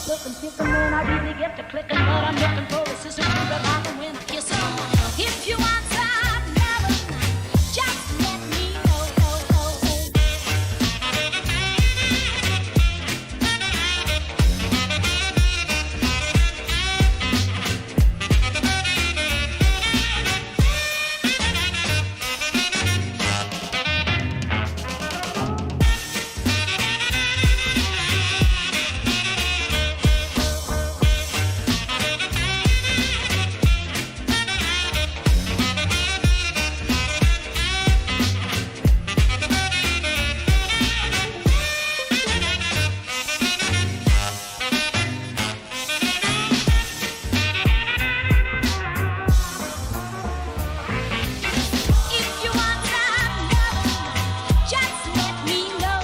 looking, picking when I really get to clicking, but I'm looking for a sister to revive them when I kiss them. If you want some loving, just let me know. If you want some loving, just let me know.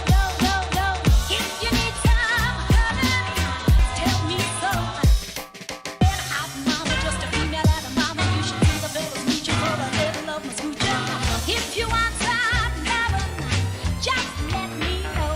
If you need some loving, tell me so. And hot mama, just a female at a mama. You should see the fellas meet you for a little of my scooching. If you want some loving, just let me know.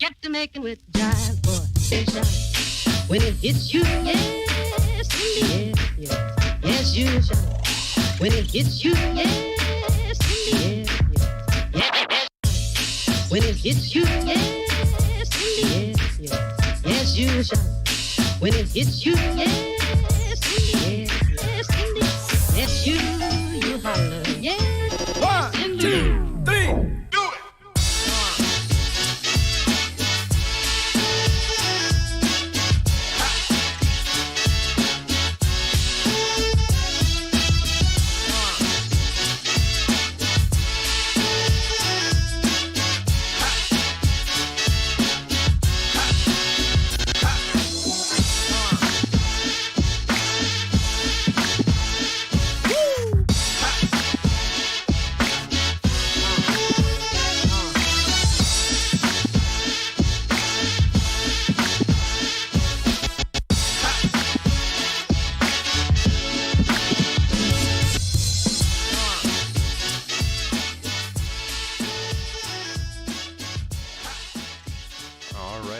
Get to making with jive, boy, and shout. When it hits you, yes, indeed, yes, you shout. When it hits you, yes, indeed, yes. When it hits you, yes, indeed, yes, you shout. When it hits you, yes, indeed, yes, indeed, yes, you holler, yes. One, two, three, do it!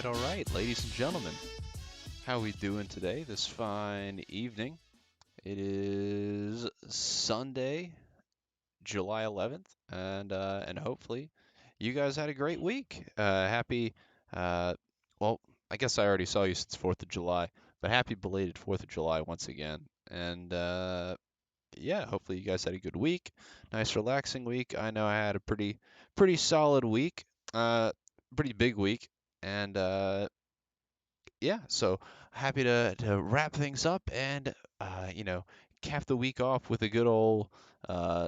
All right, ladies and gentlemen, how we doing today? This fine evening. It is Sunday, July 11th, and hopefully you guys had a great week. Happy, uh, well, I guess I already saw you since 4th of July, but happy belated 4th of July once again. And yeah, hopefully you guys had a good week, nice relaxing week. I know I had a pretty solid week, uh, pretty big week, and yeah, so happy to wrap things up and cap the week off with a good old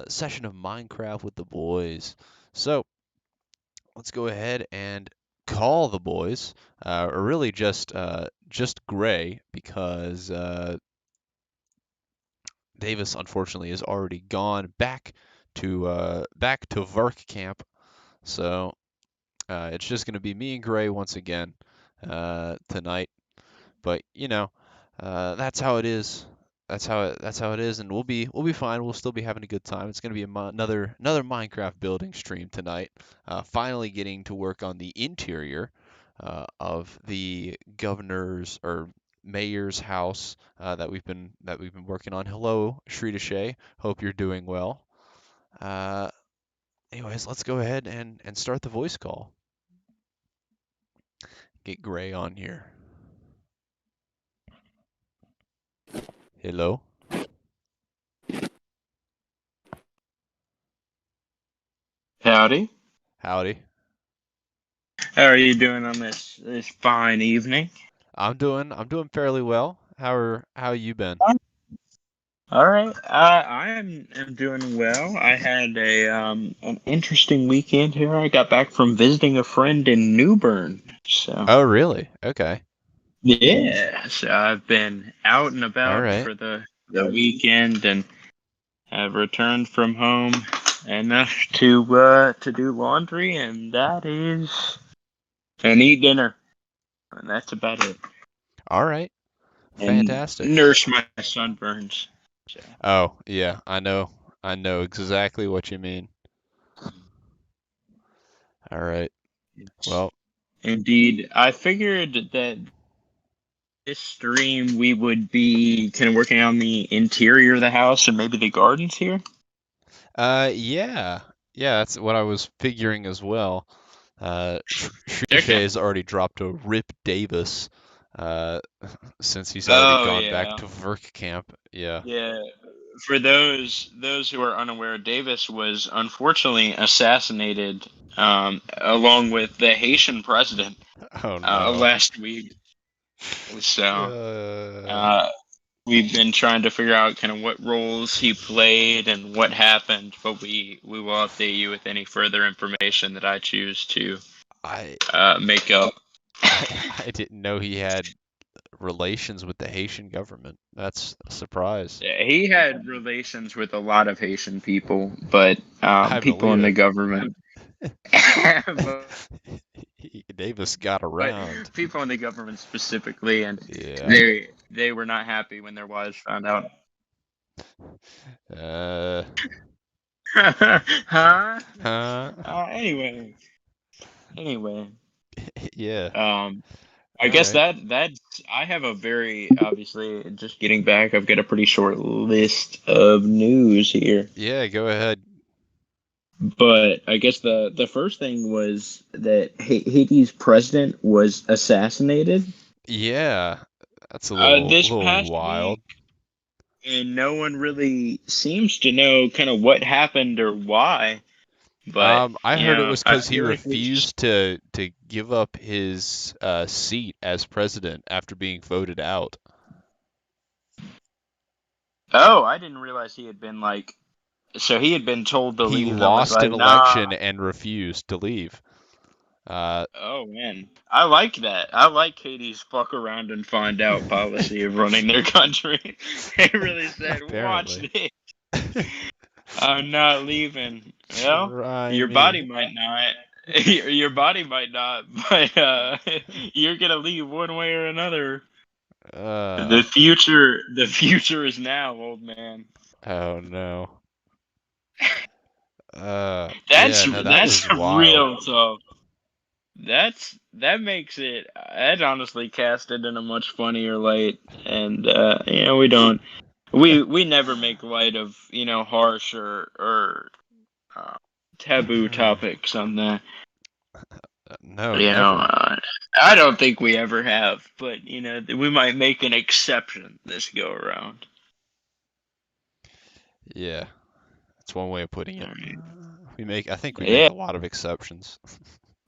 session of Minecraft with the boys. So let's go ahead and call the boys, or really just Gray, because Davis unfortunately is already gone back to Vark camp. So it's just going to be me and Gray once again tonight. But that's how it is. That's how it is, and we'll be fine. We'll still be having a good time. It's gonna be another Minecraft building stream tonight. Finally getting to work on the interior of the governor's or mayor's house that we've been working on. Hello, Shrita Shay. Hope you're doing well. Uh, Anyways, let's go ahead and start the voice call. Get Gray on here. Hello. Howdy. Howdy. How are you doing on this fine evening? I'm doing fairly well. How you been? All right. I am doing well. I had an interesting weekend here. I got back from visiting a friend in New Bern. So Oh, really? Okay. yeah, so I've been out and All about right. for the weekend and have returned from home enough to do laundry, and that is and eat dinner, and that's about it. All right. And Fantastic. nurse my sunburns. So. Oh, yeah, I know. I know exactly what you mean. All right. Well, Indeed. I figured that this stream we would be kind of working on the interior of the house and maybe the gardens here. yeah. Yeah, that's what I was figuring as well. Shay Okay. has already dropped a Rip Davis, uh, since he's already Oh gone back yeah. to Verk camp. Yeah. Yeah. For those who are unaware, Davis was unfortunately assassinated along with the Haitian president Oh no. last week. So Uh, uh, we've been trying to figure out kind of what roles he played and what happened, but we will update you with any further information that I choose to I make up. I didn't know he had relations with the Haitian government. That's a surprise. Yeah, he had relations with a lot of Haitian people, but I people believe in the it. government, Davis got but around. people in the government specifically, and Yeah. they were not happy when their wives found out. Uh, Huh? huh? Anyway. Yeah. I All guess right. that's I have a very obviously just getting back. I've got a pretty short list of news here, Yeah, go ahead. but I guess the first thing was that Haiti's president was assassinated Yeah, that's a little this little past week, wild. and no one really seems to know kind of what happened or why. But I heard it was I because he feel like we just refused to give up his seat as president after being voted out. oh, I didn't realize he had been like so he had been told to He leave and was lost an like, nah. election and refused to leave. Oh man, I like that. I like Katie's fuck around and find out policy of running their country. They really said, "Watch Apparently. this. I'm not leaving." Well, Try your body me. might not. Your body might not, but you're gonna leave one way or another. Uh, The future is now, old man. oh no. That's Yeah, no, that that's was wild. real tough. That makes it. That honestly cast it in a much funnier light, and we don't. We never make light of harsh or uh, taboo topics on the. No, never. I don't think we ever have, but we might make an exception this go around. Yeah, that's one way of putting it. Alright. I think we make Yeah, a lot of exceptions.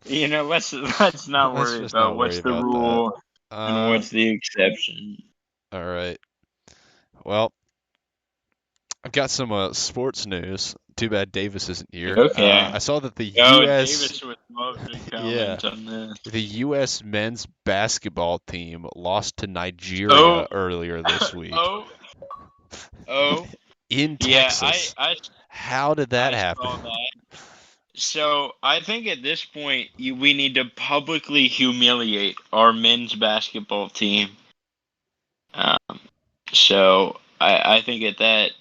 let's not Let's worry just about not worry what's the about that. rule and Uh, what's the exception. all right. Well, I've got some sports news. Too bad Davis isn't here. Okay. I saw that the Oh, U.S. Davis would love to Yeah, comment on this. the U.S. men's basketball team lost to Oh, Nigeria earlier this week. oh, Oh, in yeah, Texas. I How did that I happen? saw that. So I think at this point we need to publicly humiliate our men's basketball team. Um, so I think at that,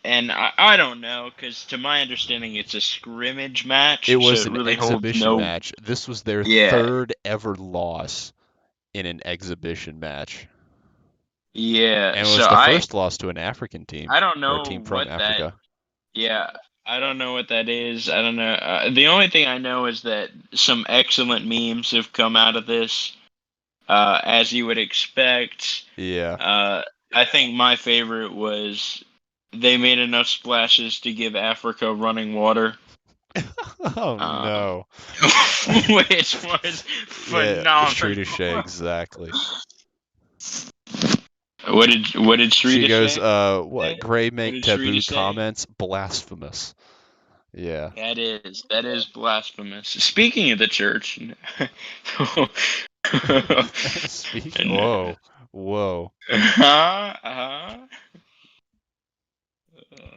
and I don't know, because to my understanding it's a scrimmage match, It so was it an really holds exhibition no. match. This was their Yeah, third ever loss in an exhibition match. yeah. And it So was the first loss to an African team I don't or a know team from what that. Africa. Yeah, I don't know what that is. I don't know. The only thing I know is that some excellent memes have come out of this, as you would expect. Yeah. I think my favorite was they made enough splashes to give Africa running water, Oh um, no. which was Yeah, phenomenal. Shrita Shea, exactly. What did She Shrita goes, say? what? Gray What make did taboo Shrita say? comments blasphemous. Yeah. That is blasphemous. Speaking of the church, Speak. and, Whoa. Whoa.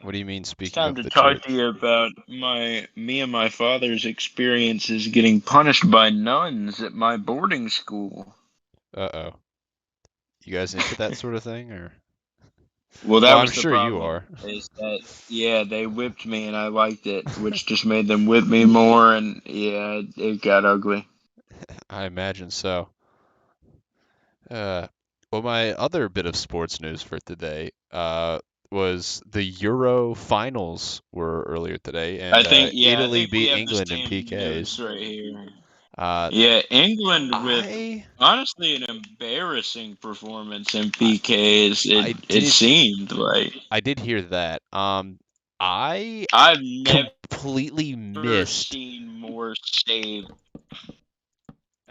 What do you mean, it's speaking time of to the talk to church? you about me and my father's experiences getting punished by nuns at my boarding school. Uh-oh. You guys into that sort of thing, or? Well, Well, that I'm was the sure you problem. are. Is that yeah, they whipped me and I liked it, which just made them whip me more, and yeah, it got ugly. I imagine so. Uh, well, my other bit of sports news for today was the Euro finals were earlier today, and I Italy think we beat have the England in same PKs. news right here. Uh, Yeah, England with I honestly an embarrassing performance in I PKs. It I it did seemed like I did hear that. I I've never completely missed seen more save.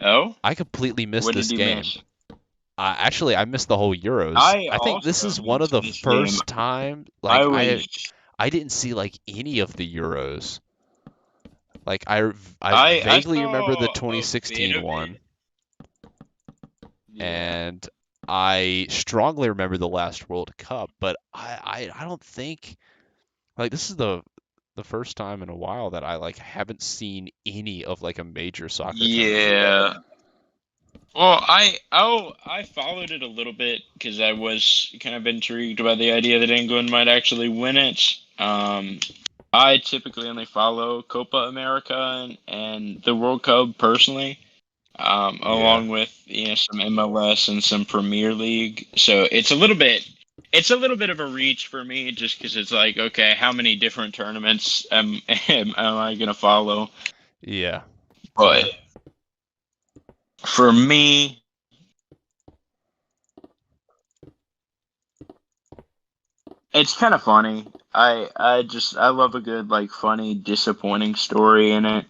Oh, I completely missed what this did you game. miss? Actually, I missed the whole Euros. I I think this also is one of missed the this game. first time I like was I didn't see like any of the Euros. Like I I vaguely remember the saw a bit 2016 of it. one, Yeah. and I strongly remember the last World Cup, but I don't think like this is the first time in a while that I like haven't seen any of like a major soccer tournament. Yeah. Well, I followed it a little bit because I was kind of intrigued by the idea that England might actually win it. I typically only follow Copa America and the World Cup personally, Yeah. along with some MLS and some Premier League. So it's a little bit of a reach for me, just because it's like, okay, how many different tournaments am I gonna follow? Yeah. But Fair. for me, it's kind of funny. I love a good like funny disappointing story in it.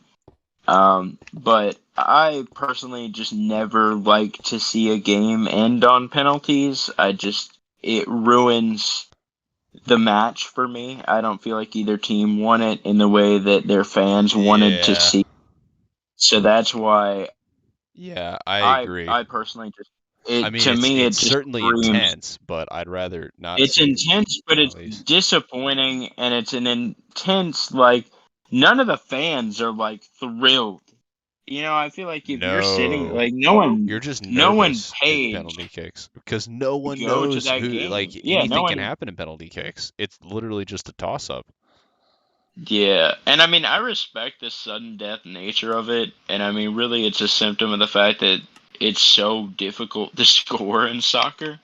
But I personally just never like to see a game end on penalties. It ruins the match for me. I don't feel like either team won it in the way that their fans wanted to Yeah. see. So that's why Yeah, I I agree. I personally just I it mean, to me it it's just certainly screams. intense, but I'd rather not It's see intense, but it's penalties. disappointing, and it's an intense like none of the fans are like thrilled. I feel like if you're sitting No. like You're just no one nervous in paid penalty kicks because no to one go to knows that who, game. like, Yeah, no anything can one. happen in penalty kicks. It's literally just a toss up. Yeah, and I mean I respect the sudden death nature of it, and I mean really it's a symptom of the fact that it's so difficult to score in soccer.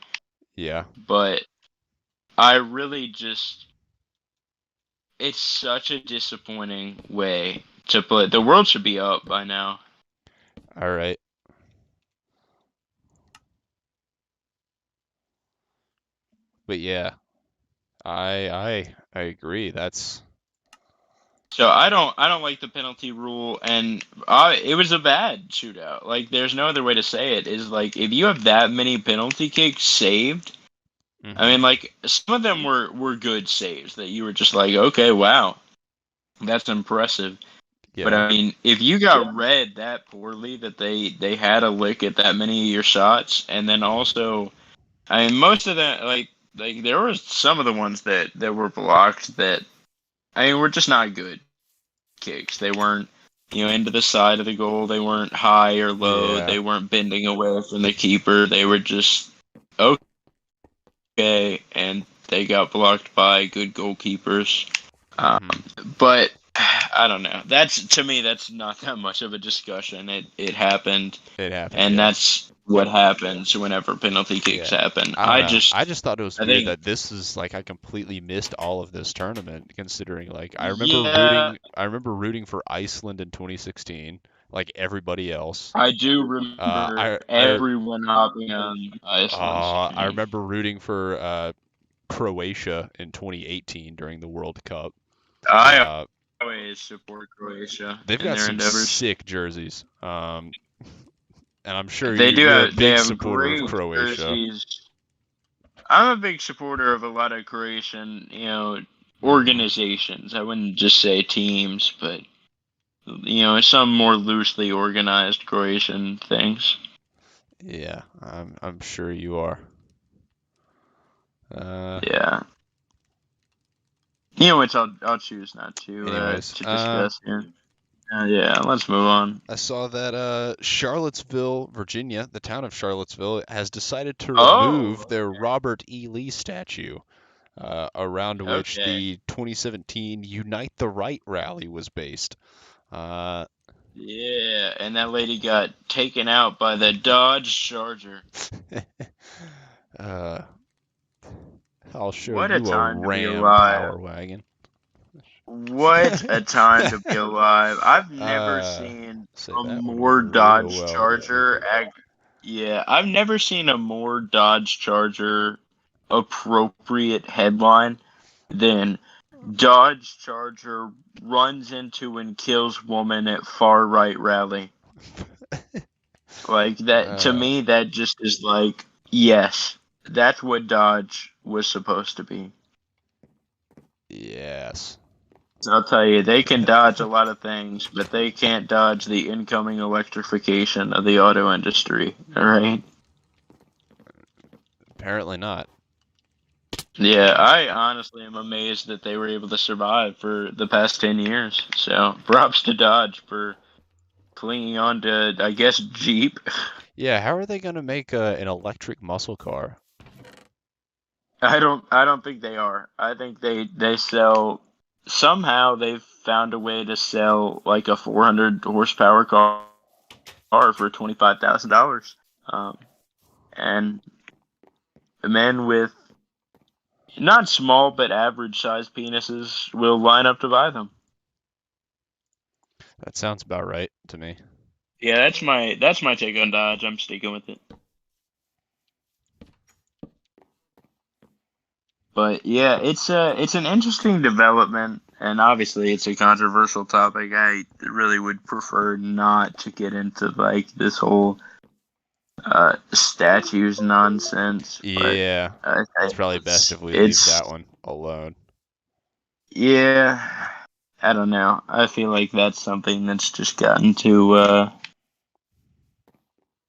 Yeah. But I really just it's such a disappointing way to play. The world should be up by now. All right. But yeah, I agree. That's So I don't like the penalty rule, and it was a bad shootout. Like there's no other way to say it. Is like if you have that many penalty kicks saved, I hmm mean like some of them were good saves that you were just like, okay, wow, that's impressive. But yeah. I mean, if you got read that poorly that they had a lick at that many of your shots, and then also, I mean, most of the like like there were some of the ones that were blocked that I mean were just not good kicks. They weren't into the side of the goal. They weren't high or low. Yeah. They weren't bending away from the keeper. They were just okay, and they got blocked by good goalkeepers. But I don't know. To me, that's not that much of a discussion. It happened. It happened, and yeah. that's what happens whenever penalty kicks happen. I just thought it was I weird think- that this is like I completely missed all of this tournament, considering like I remember rooting for Iceland in 2016, like everybody else. I do remember everyone hopping on Iceland. I remember rooting for Croatia in 2018 during the World Cup. I always support Croatia. They've in got their some endeavors. sick jerseys. And I'm sure They you're a they big have supporter great of Croatia. jerseys. I'm a big supporter of a lot of Croatian, organizations. I wouldn't just say teams, but some more loosely organized Croatian things. Yeah, I'm sure you are. Yeah. Which I'll choose not to Anyways, to discuss here. Yeah, let's move on. I saw that Charlottesville, Virginia, the town of Charlottesville, has decided to Oh, remove their Robert E. Lee statue, around which Okay. the 2017 Unite the Right rally was based. Yeah, and that lady got taken out by the Dodge Charger. I'll show What you a time to be Ram alive. Power Wagon. What a time to be alive. I've never seen Say a that one more real Dodge well. Charger. Yeah, I've never seen a more Dodge Charger appropriate headline than Dodge Charger runs into and kills woman at far right rally. Like that to me, that just is like, yes, that's what Dodge was supposed to be. Yes. I'll tell you, they can dodge a lot of things, but they can't dodge the incoming electrification of the auto industry. All right. Apparently not. Yeah, I honestly am amazed that they were able to survive for the past 10 years. So props to Dodge for clinging on to, I guess, Jeep. Yeah, how are they going to make an electric muscle car? I don't think they are. I think they sell, somehow they've found a way to sell like a 400 horsepower car for $25,000. And men with not small but average sized penises will line up to buy them. That sounds about right to me. Yeah, that's my take on Dodge. I'm sticking with it. But yeah, it's an interesting development, and obviously it's a controversial topic. I really would prefer not to get into like this whole statues nonsense. Yeah, but it's probably best if we leave that one alone. Yeah, I don't know. I feel like that's something that's just gotten to.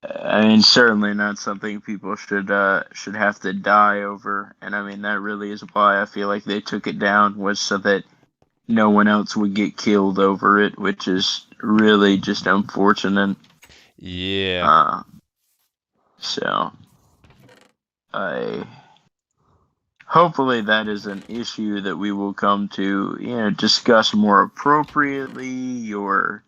I mean, certainly not something people should have to die over, and I mean that really is why I feel like they took it down, was so that no one else would get killed over it, which is really just unfortunate. Yeah. So, hopefully that is an issue that we will come to, discuss more appropriately, or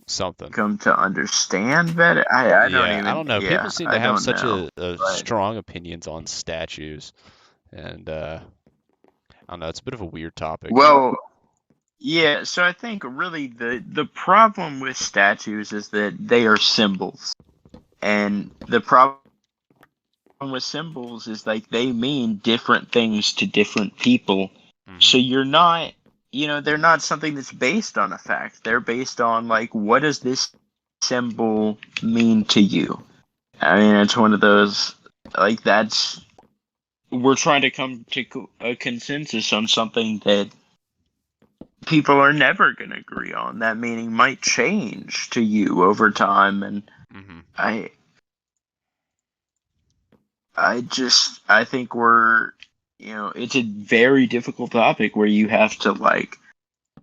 Something. come to understand better. I don't know. Yeah, people seem to have such a but- strong opinions on statues, and I don't know. It's a bit of a weird topic. Well, yeah. So I think really the problem with statues is that they are symbols, and the problem with symbols is like they mean different things to different people. Mhm. So you're not, they're not something that's based on a fact. They're based on like, what does this symbol mean to you? I mean, it's one of those, like, we're trying to come to a consensus on something that people are never going to agree on. That meaning might change to you over time, and Mhm. I think it's a very difficult topic where you have to like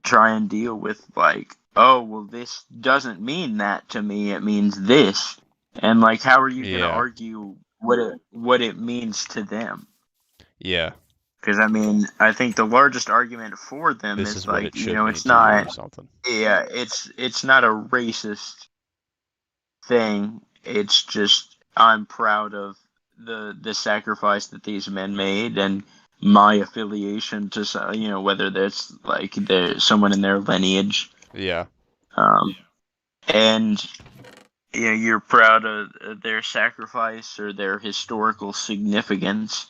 try and deal with like, oh, well, this doesn't mean that to me, it means this. And like, how are you going to Yeah. argue what it means to them? Yeah. Because I mean, I think the largest argument for them This is is what like, it should mean it's to you not, or something. yeah, it's not a racist thing. It's just I'm proud of the sacrifice that these men made and my affiliation to whether that's like there's someone in their lineage, Yeah. um, and you're proud of their sacrifice or their historical significance.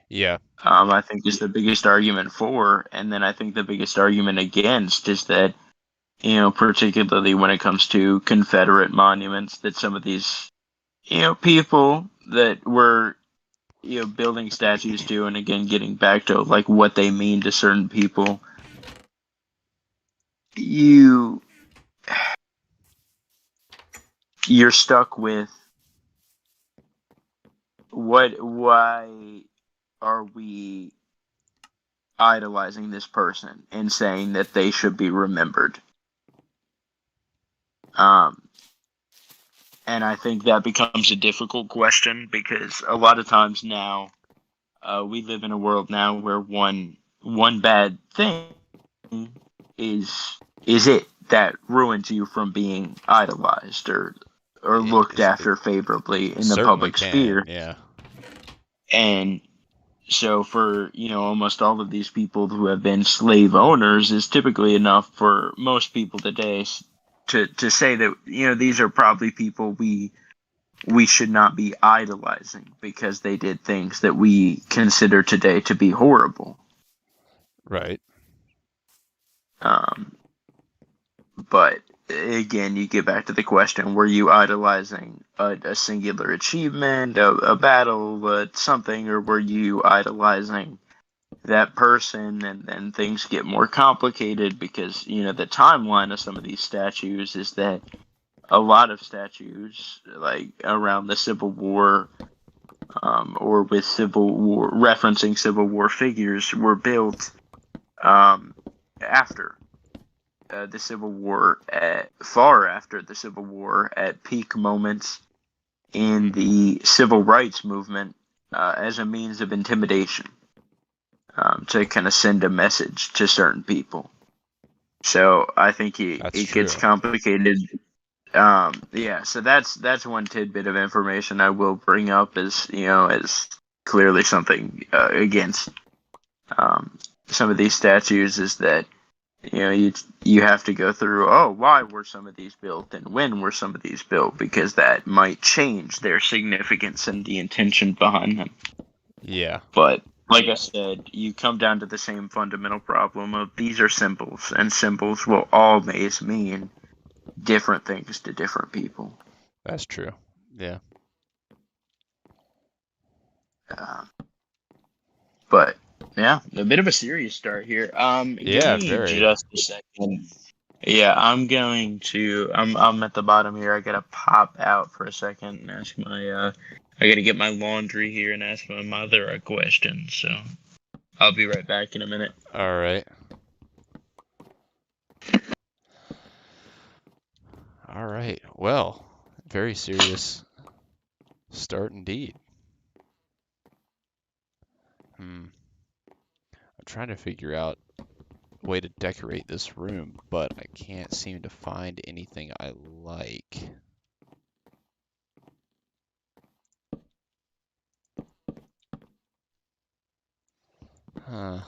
Yeah. I think is the biggest argument for, and then I think the biggest argument against is that particularly when it comes to Confederate monuments, that some of these people that were building statues to, and again getting back to like what they mean to certain people, you you're stuck with why are we idolizing this person and saying that they should be remembered? Um, and I think that becomes a difficult question because a lot of times now we live in a world now where one bad thing is it that ruins you from being idolized or looked It after favorably in the certainly public can. sphere. Yeah. And so for almost all of these people who have been slave owners is typically enough for most people today to say that these are probably people we should not be idolizing because they did things that we consider today to be horrible. Right. But again, you get back to the question: were you idolizing a singular achievement, a battle, something, or were you idolizing that person? And then things get more complicated because the timeline of some of these statues is that a lot of statues, like around the Civil War, or with Civil War referencing Civil War figures, were built after the Civil War, far after the Civil War, at peak moments in the civil rights movement, as a means of intimidation, to kind of send a message to certain people. So I think That's it gets true. complicated. Yeah, so that's one tidbit of information I will bring up as clearly something against some of these statues is that you have to go through, oh, why were some of these built and when were some of these built, because that might change their significance and the intention behind them. Yeah. But like I said, you come down to the same fundamental problem of these are symbols, and symbols will always mean different things to different people. That's true. Yeah. But yeah, a bit of a serious start here. Give Yeah, me very. just a second. Yeah, I'm at the bottom here. I gotta pop out for a second and ask I gotta get my laundry here and ask my mother a question. So I'll be right back in a minute. All right. All right. Well, very serious start indeed. I'm trying to figure out a way to decorate this room, but I can't seem to find anything I like. Huh.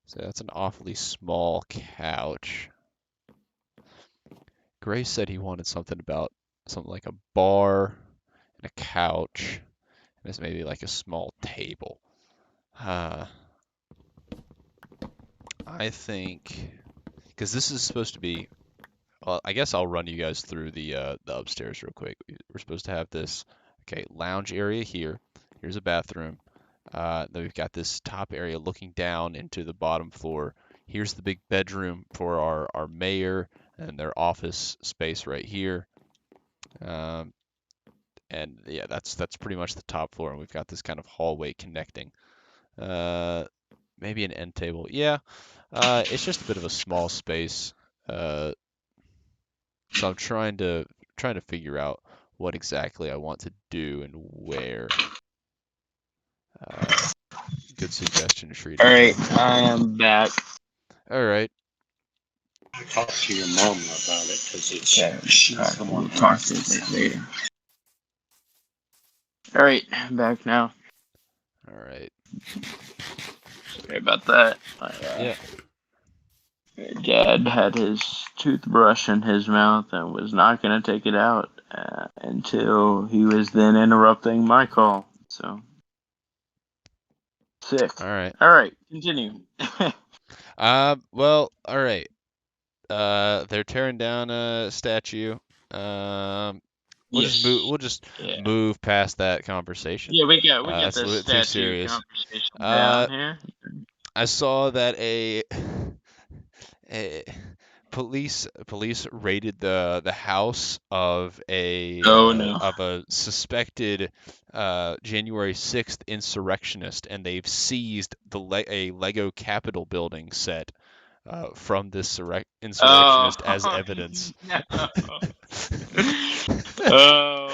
So that's an awfully small couch. Gray said he wanted something like a bar and a couch, and it's maybe like a small table. I think because this is supposed to be. Well, I guess I'll run you guys through the upstairs real quick. We're supposed to have this lounge area here. Here's a bathroom. Then we've got this top area looking down into the bottom floor. Here's the big bedroom for our mayor and their office space right here. and yeah, that's pretty much the top floor, and we've got this kind of hallway connecting. Maybe an end table. Yeah, it's just a bit of a small space. So I'm trying to figure out what exactly I want to do and where. Good suggestion, Shrita. All right, I am back. All right. Talk to your mom about it because it's Okay, she's the we'll one. talk to you later. All right, I'm back now. All right. Sorry about that. Yeah. Dad had his toothbrush in his mouth and was not going to take it out until he was then interrupting my call. So, sick. All right. All right, continue. Well, all right. They're tearing down a statue. We'll just move. We'll just Yeah. move past that conversation. Yeah, we got It's a this little too statue serious. conversation down here. I saw that a police raided the house of a of a suspected January 6th insurrectionist, and they've seized a Lego Capitol building set from this insurrectionist as evidence. No. Oh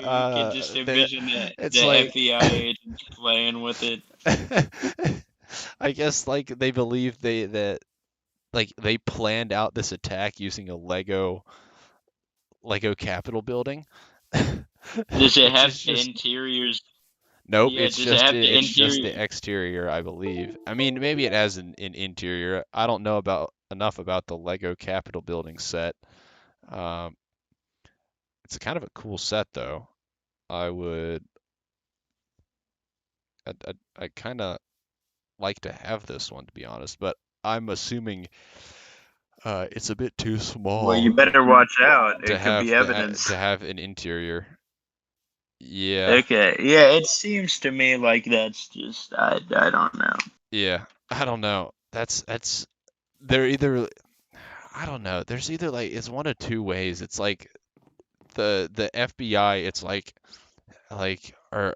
no! You can just envision the FBI agents playing with it. I guess like they believe they planned out this attack using a Lego Capitol building. Does it have interiors? Nope, Yeah, it's does just it have the it's just interior? the exterior, I believe. I mean, maybe it has an interior. I don't know enough about the Lego Capitol building set. It's kind of a cool set though. I kind of like to have this one, to be honest, but I'm assuming it's a bit too small. Well, you better watch out. to It could have be evidence. to have an interior. Yeah. Okay. Yeah, it seems to me like that's just I don't know. Yeah. I don't know. That's they're either I don't know. There's either like it's one of two ways. It's like the FBI. It's like or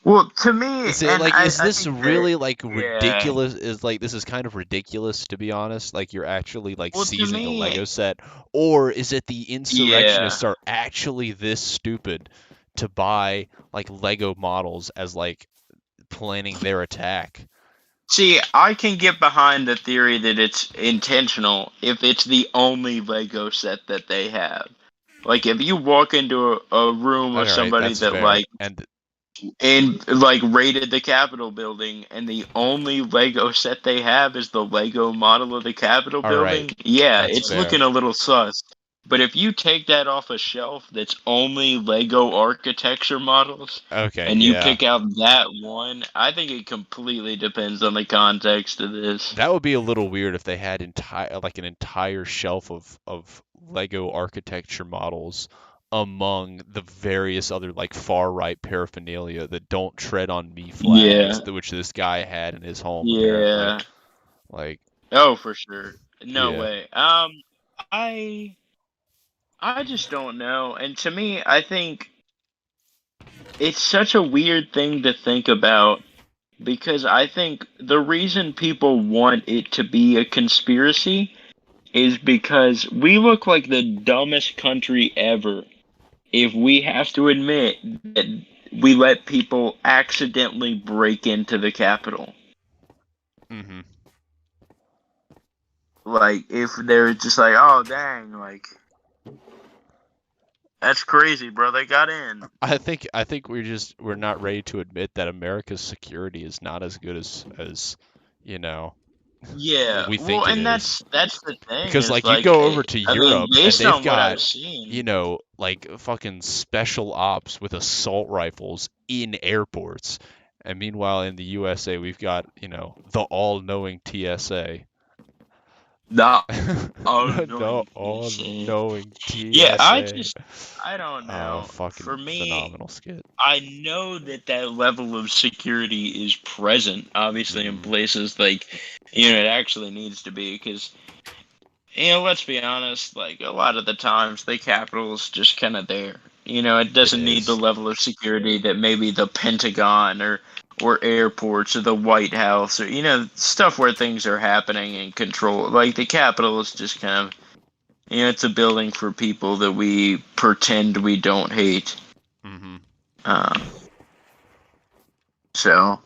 Well, to me, is it and like is I this think really that, like ridiculous? Is like this is kind of ridiculous, to be honest. Like you're actually like Well, to seizing a me- Lego set, or is it the insurrectionists are actually this stupid to buy like Lego models as like planning their attack? See, I can get behind the theory that it's intentional if it's the only Lego set that they have. Like if you walk into a room All with right, somebody that's that fair. And raided the Capitol building, and the only Lego set they have is the Lego model of the Capitol All building. right, Yeah, that's it's fair. looking a little sus. But if you take that off a shelf that's only Lego architecture models, okay, and you yeah. pick out that one, I think it completely depends on the context of this. That would be a little weird if they had an entire shelf of Lego architecture models among the various other like far right paraphernalia that don't tread on me flags, which this guy had in his home. Yeah. Apparently. Like. Oh, for sure. No Yeah. way. I just don't know. And to me, I think it's such a weird thing to think about, because I think the reason people want it to be a conspiracy is because we look like the dumbest country ever if we have to admit that we let people accidentally break into the Capitol. Mm-hmm. Like, if they're just like, oh, dang, like, that's crazy, bro. They got in. I think we're not ready to admit that America's security is not as good as you know. Yeah, we think and it that's the thing. Because like you go over to Europe and based they've on what got I've seen, you know like fucking special ops with assault rifles in airports, and meanwhile in the USA we've got the all-knowing TSA. the The all-knowing TSA. Yeah, I don't know. Fucking For me, phenomenal skit. I know that level of security is present, obviously, in places like, it actually needs to be, because let's be honest, like a lot of the times the Capitol is just kind of there. It It doesn't need the is. level of security that maybe the Pentagon or airports or the White House or stuff where things are happening and control. Like the Capitol is just kind of it's a building for people that we pretend we don't hate. Mm-hmm. Uh, so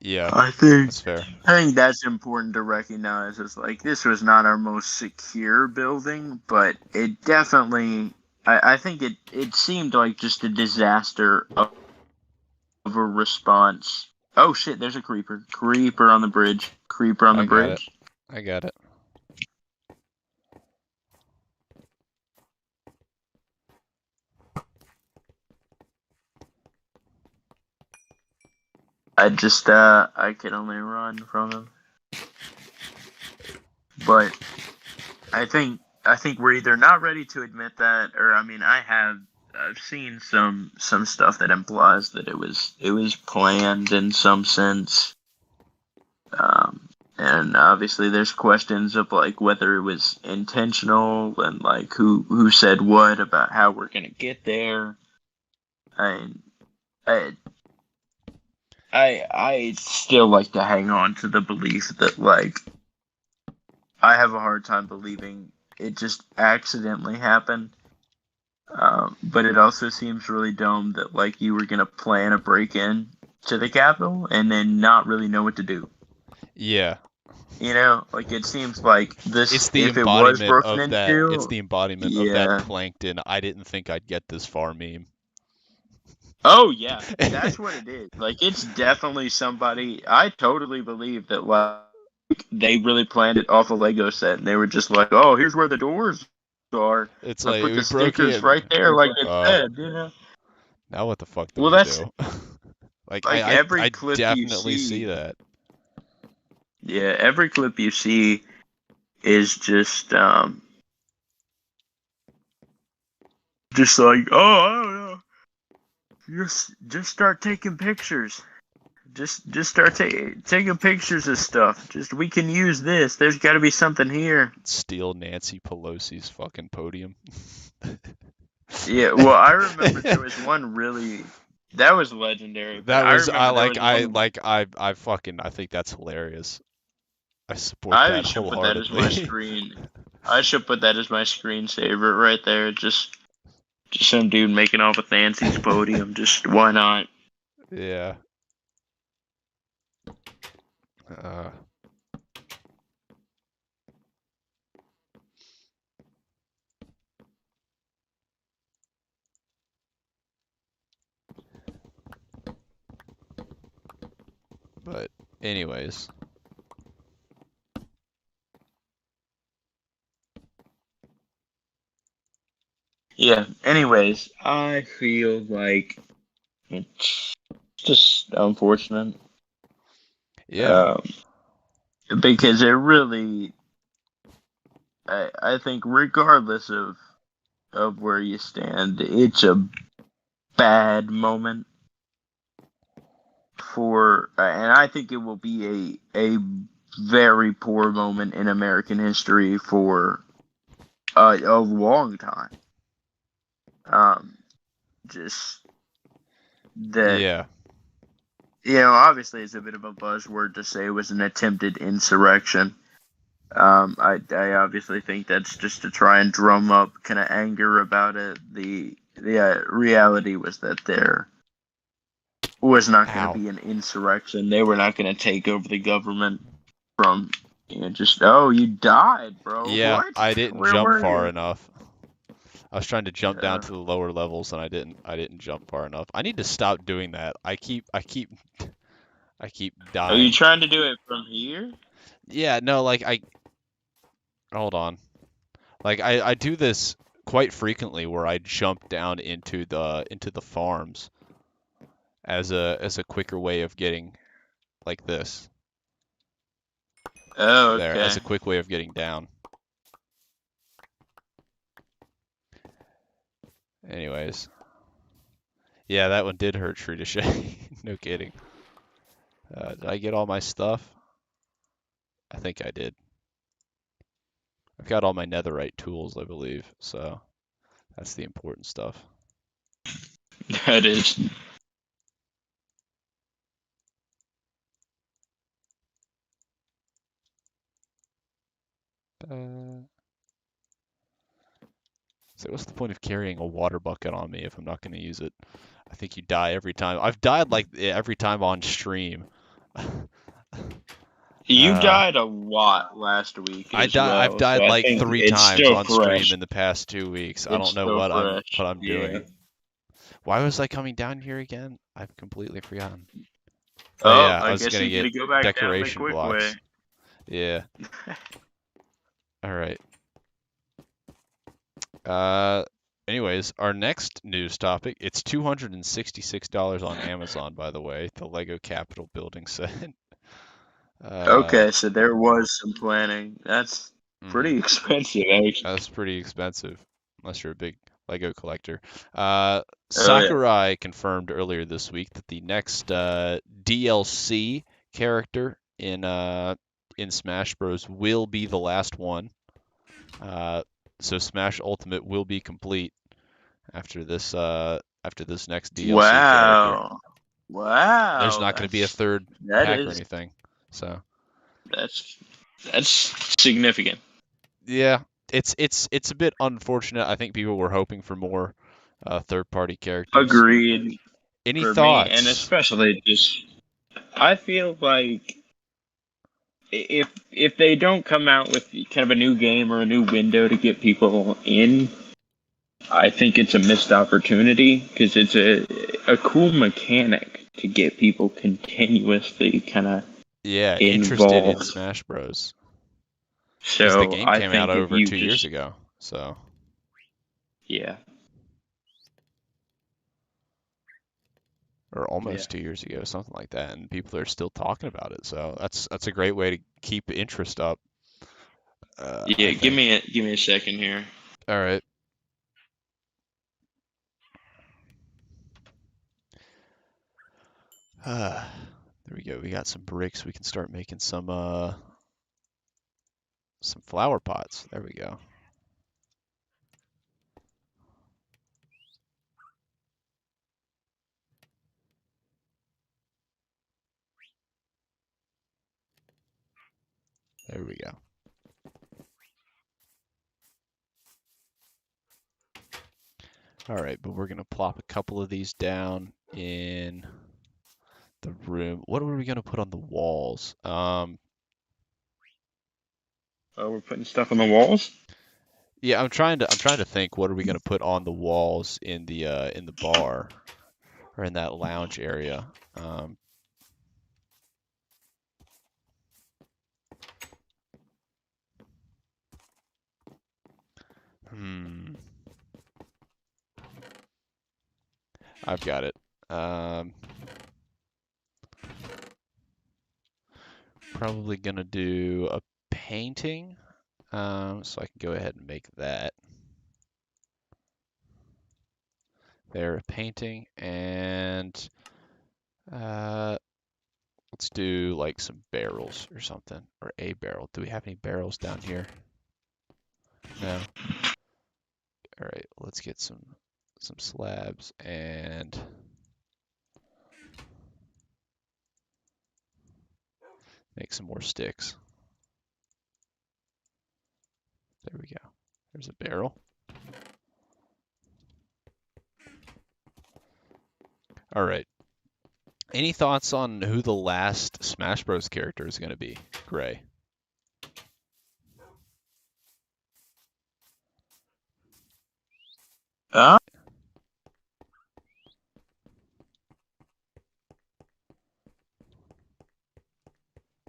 Yeah, I think that's fair. I think that's important to recognize. Is like this was not our most secure building, but it definitely. I think it seemed like just a disaster of a response. Oh shit! There's a creeper. Creeper on the bridge. Creeper on the I got it. bridge. I got it. I can only run from him. But I think we're either not ready to admit that, or I mean, I've seen some stuff that implies that it was planned in some sense. And obviously there's questions of like whether it was intentional and like who said what about how we're gonna get there. I I I still like to hang on to the belief that like I have a hard time believing it just accidentally happened. But it also seems really dumb that like you were gonna plan a break in to the Capitol and then not really know what to do. Yeah. Like it seems like this It's the if it was embodiment broken of that. It's into, the embodiment of that yeah. plankton. I didn't think I'd get this far meme. Oh yeah, that's what it is. Like it's definitely somebody. I totally believe that like they really planned it off a Lego set and they were just like, oh, here's where the doors are. It's I like put we the broke stickers in. right there, like it said. Now what the fuck do Well, we that's do? Like like I every clip you definitely see see. that. Yeah, every clip you see is just like, oh, I don't know. Just start taking pictures. Just start taking pictures of stuff. Just we can use this. There's got to be something here. Steal Nancy Pelosi's fucking podium. Yeah, well, I remember there was one really that was legendary. But That I was remember there was one. I think that's hilarious. I support I that should put that as my wholeheartedly. screen. I should put that as my screensaver right there. Just some dude making off with Nancy's podium. Just why not? Yeah. Uh, but anyways, Yeah. Anyways, I feel like it's just unfortunate. yeah. Because it really, I think, regardless of where you stand, it's a bad moment and I think it will be a very poor moment in American history for a long time. Just that Yeah. obviously it's a bit of a buzzword to say it was an attempted insurrection. I obviously think that's just to try and drum up kind of anger about it. The reality was that there was not going to Ow. be an insurrection. They were not going to take over the government from just you died, bro. Yeah, What? I didn't Where jump were far you? enough. I was trying to jump down Yeah. to the lower levels and I didn't jump far enough. I need to stop doing that. I keep Are you dying. trying to do it from here? Yeah, no, like hold on. Like I do this quite frequently where I jump down into the farms as a quicker way of getting like this. Oh, There, as okay. a quick way of getting down. Anyways. Yeah, that one did hurt Shritashay. No kidding. Did I get all my stuff? I think I did. I've got all my netherite tools, I believe, so that's the important stuff. That is. So what's the point of carrying a water bucket on me if I'm not going to use it? I think you die every time. I've died like every time on stream. You Uh, died a lot last week as I've well, so died I like think 3 it's times still on stream fresh. in the past 2 weeks. I It's don't know still fresh. what I'm Yeah. doing. Why was I coming down here again? I've completely forgotten. Oh, Yeah, I I was guess gonna you get gotta go back down the decoration quick blocks. way. Yeah. All right. Anyways, our next news topic, it's $266 on Amazon, by the way, the Lego Capitol building set. Okay, so there was some planning. That's pretty Mhm. expensive, actually. That's pretty expensive, unless you're a big Lego collector. Oh, yeah. Sakurai confirmed earlier this week that the next DLC character in Smash Bros. Will be the last one. So Smash Ultimate will be complete after this next DLC character. Wow. Wow. There's not going to be a third that pack or is anything. So that's significant. yeah, it's a bit unfortunate. I think people were hoping for more third-party characters. Agreed. Any For thoughts? me, and especially just, I feel like if they don't come out with kind of a new game or a new window to get people in, I think it's a missed opportunity because it's a cool mechanic to get people continuously kind of interested in involved. Smash Bros. Because the So game I came think out if over you 2 years just ago. So yeah. or almost 2 years ago, something like that, and people are still talking about it. So that's a great way to keep interest up. Yeah, I give think. me a second here. All right. There we go. We got some bricks. We can start making some flower pots. There we go. There we go. All right, but we're gonna plop a couple of these down in the room. What are we gonna put on the walls? Oh, we're putting stuff on the walls. Yeah, I'm trying to think. What are we gonna put on the walls in the bar or in that lounge area? I've got it. Probably gonna do a painting. So I can go ahead and make that. There, a painting, and let's do like some barrels or something, or a barrel. Do we have any barrels down here? No. All right, let's get some slabs and make some more sticks. There we go. There's a barrel. All right. Any thoughts on who the last Smash Bros. Character is going to be, Gray?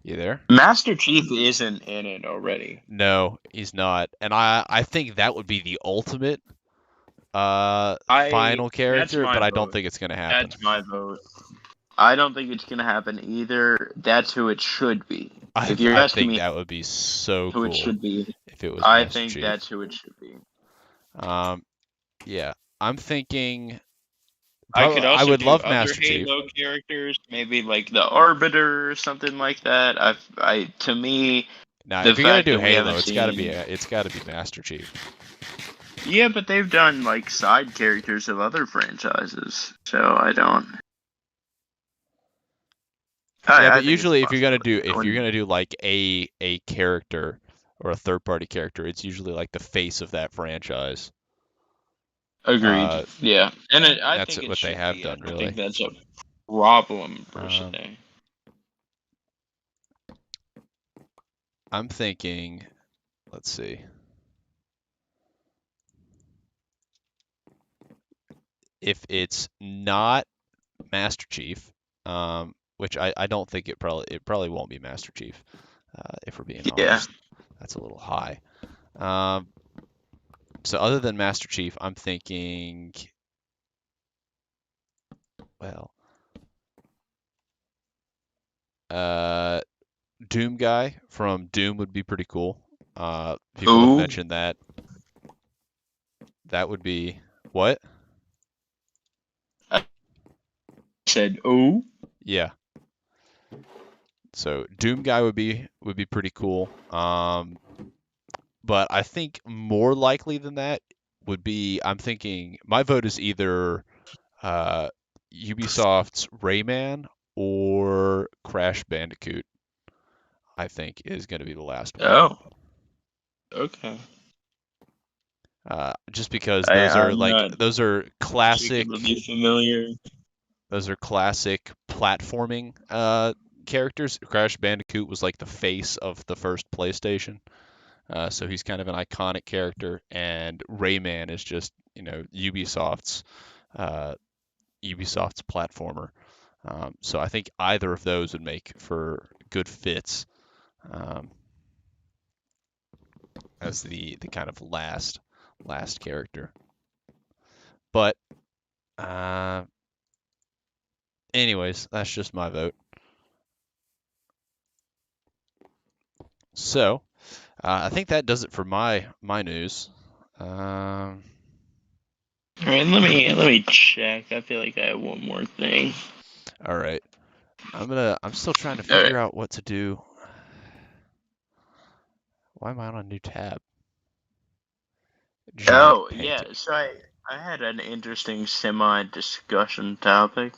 You there? Master Chief isn't in it already. No, he's not. And I think that would be the ultimate final character, but I don't think it's going to happen. That's my vote. I don't think it's gonna happen either. That's who it should be. If you're I asking think me that would be so who cool it should be, if it was I Master think Chief. that's who it should be. Yeah, I'm thinking I could I also would do love other Master Chief. Halo characters, maybe like the Arbiter or something like that. To me, Now, the if you're gonna fact do that we Halo, haven't it's gotta seen, be Master Chief. yeah, but they've done like side characters of other franchises, so I don't. Yeah, I but think it's a usually if possibility. you're gonna do like a character or a third party character, it's usually like the face of that franchise. Agreed. Yeah, and I That's think it what they should have be. I done, don't really. think that's a problem per Um, se. I'm thinking, let's see. If it's not Master Chief, which I don't think it probably won't be Master Chief, if we're being Yeah. honest. That's a little high. So other than Master Chief, I'm thinking, well, Doom guy from Doom would be pretty cool. People have Ooh. mentioned that. That would be what? I said ooh. Yeah. So Doom guy would be pretty cool. But I think more likely than that would be I'm thinking my vote is either Ubisoft's Rayman or Crash Bandicoot. I think is going to be the last one. Oh. Okay. Just because I'm not those are classic particularly familiar. platforming characters. Crash Bandicoot was like the face of the first PlayStation. So he's kind of an iconic character, and Rayman is just Ubisoft's platformer. So I think either of those would make for good fits as the kind of last character. But anyways, that's just my vote. So I think that does it for my news. All right, let me check. I feel like I have one more thing. All right. I'm still trying to All right. figure out what to do. Why am I on a new tab? Giant Oh yeah, painting. so I had an interesting semi-discussion topic.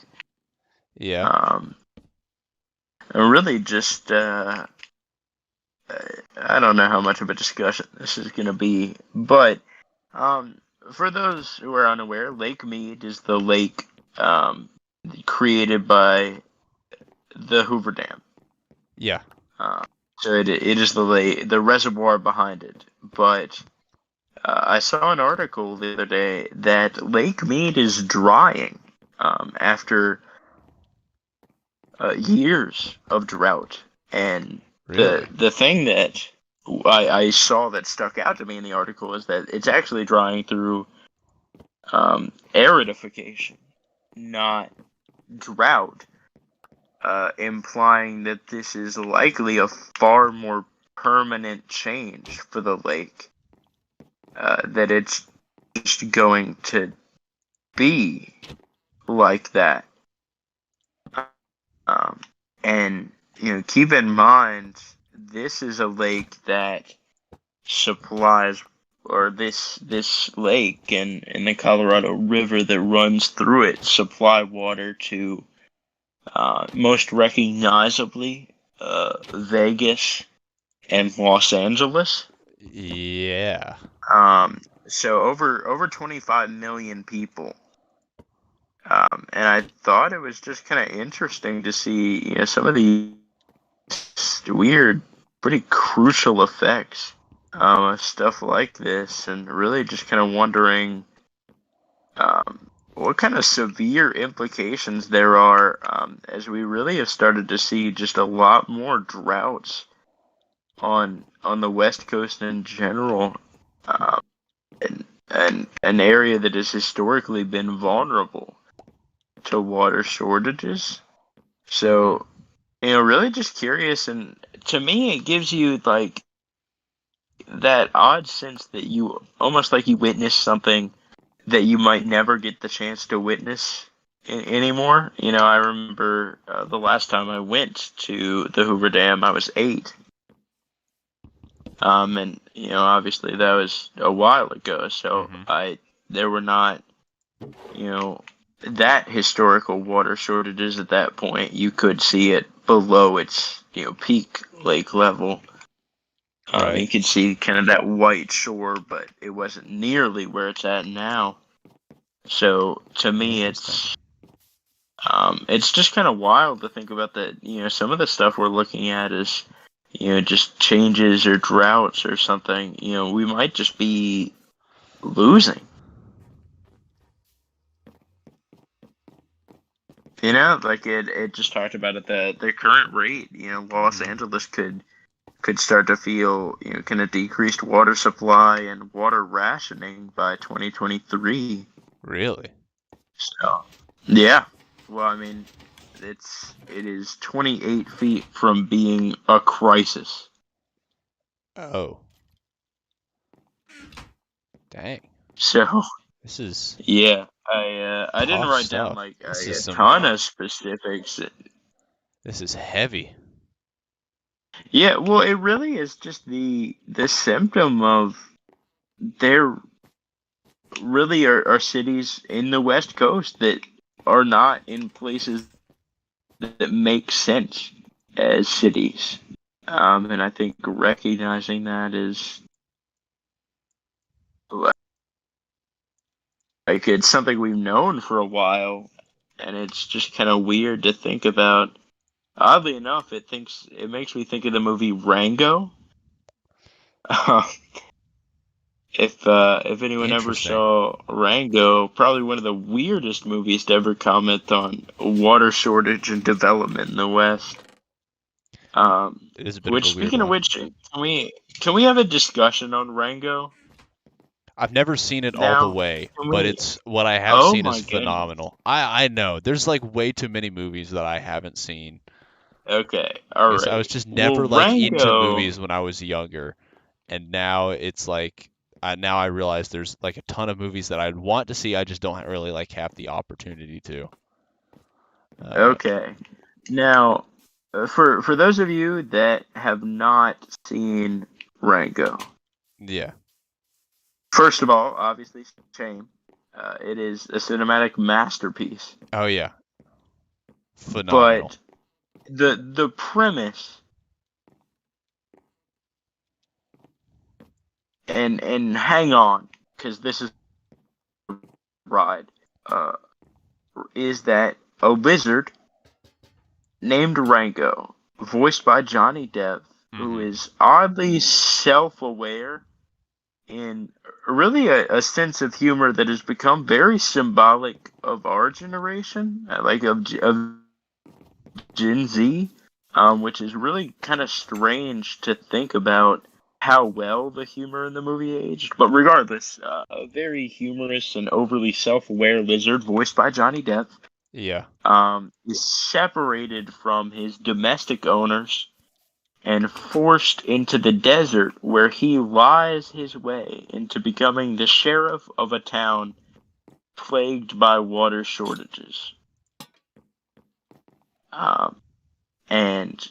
Yeah. Really just I don't know how much of a discussion this is gonna be, but for those who are unaware, Lake Mead is the lake created by the Hoover Dam. Yeah. So it is the reservoir behind it. But I saw an article the other day that Lake Mead is drying after years of drought. And Really? the thing that I saw that stuck out to me in the article is that it's actually drying through aridification, not drought. Implying that this is likely a far more permanent change for the lake. That it's just going to be like that. And keep in mind, this is a lake that supplies, or this lake and the Colorado River that runs through it supply water to most recognizably Vegas and Los Angeles. Yeah. So over 25 million people. And I thought it was just kind of interesting to see some of the weird, pretty crucial effects of stuff like this, and really just kind of wondering what kind of severe implications there are as we really have started to see just a lot more droughts on the West Coast in general, and an area that has historically been vulnerable to water shortages. So, really just curious, and to me, it gives you like that odd sense that you almost like you witnessed something that you might never get the chance to witness anymore. I remember the last time I went to the Hoover Dam, I was 8. And obviously that was a while ago, so there were not, that historical water shortages at that point. You could see it below its, peak lake level. Right. You could see kind of that white shore, but it wasn't nearly where it's at now. So to me, it's just kind of wild to think about that. Some of the stuff we're looking at is, just changes or droughts or something. We might just be losing. Like it just talked about at the current rate. Los Angeles could start to feel kind of decreased water supply and water rationing by 2023. Really? So yeah. Well, I mean, it is 28 feet from being a crisis. Oh. Dang. So This is yeah, I didn't tough write stuff. down like This a is some- ton of specifics. This is heavy. Yeah, well, it really is just the symptom of there really are cities in the West Coast that are not in places that make sense as cities. And I think recognizing that is like it's something we've known for a while, and it's just kind of weird to think about. Oddly enough, it makes me think of the movie Rango. If anyone ever Interesting. saw Rango, probably one of the weirdest movies to ever comment on water shortage and development in the West. It is a bit Which, of a weird speaking of one. which, can we have a discussion on Rango? I've never seen it all Now, the way, can but we- it's what I have Oh seen my is goodness. phenomenal. I know there's like way too many movies that I haven't seen. Okay, all right. I was just Well, never like into Rango- movies when I was younger, and now it's like now I realize there's like a ton of movies that I'd want to see. I just don't really like have the opportunity to. Okay. Now, for those of you that have not seen Rango, Yeah. first of all, obviously, shame. It is a cinematic masterpiece. Oh yeah. Phenomenal. But the premise and hang on, because this is a ride, is that a wizard named Rango, voiced by Johnny Depp, who is oddly self-aware in really a sense of humor that has become very symbolic of our generation, like of Gen Z, which is really kind of strange to think about how well the humor in the movie aged. But regardless, a very humorous and overly self-aware lizard voiced by Johnny Depp Yeah. is separated from his domestic owners and forced into the desert, where he lies his way into becoming the sheriff of a town plagued by water shortages. And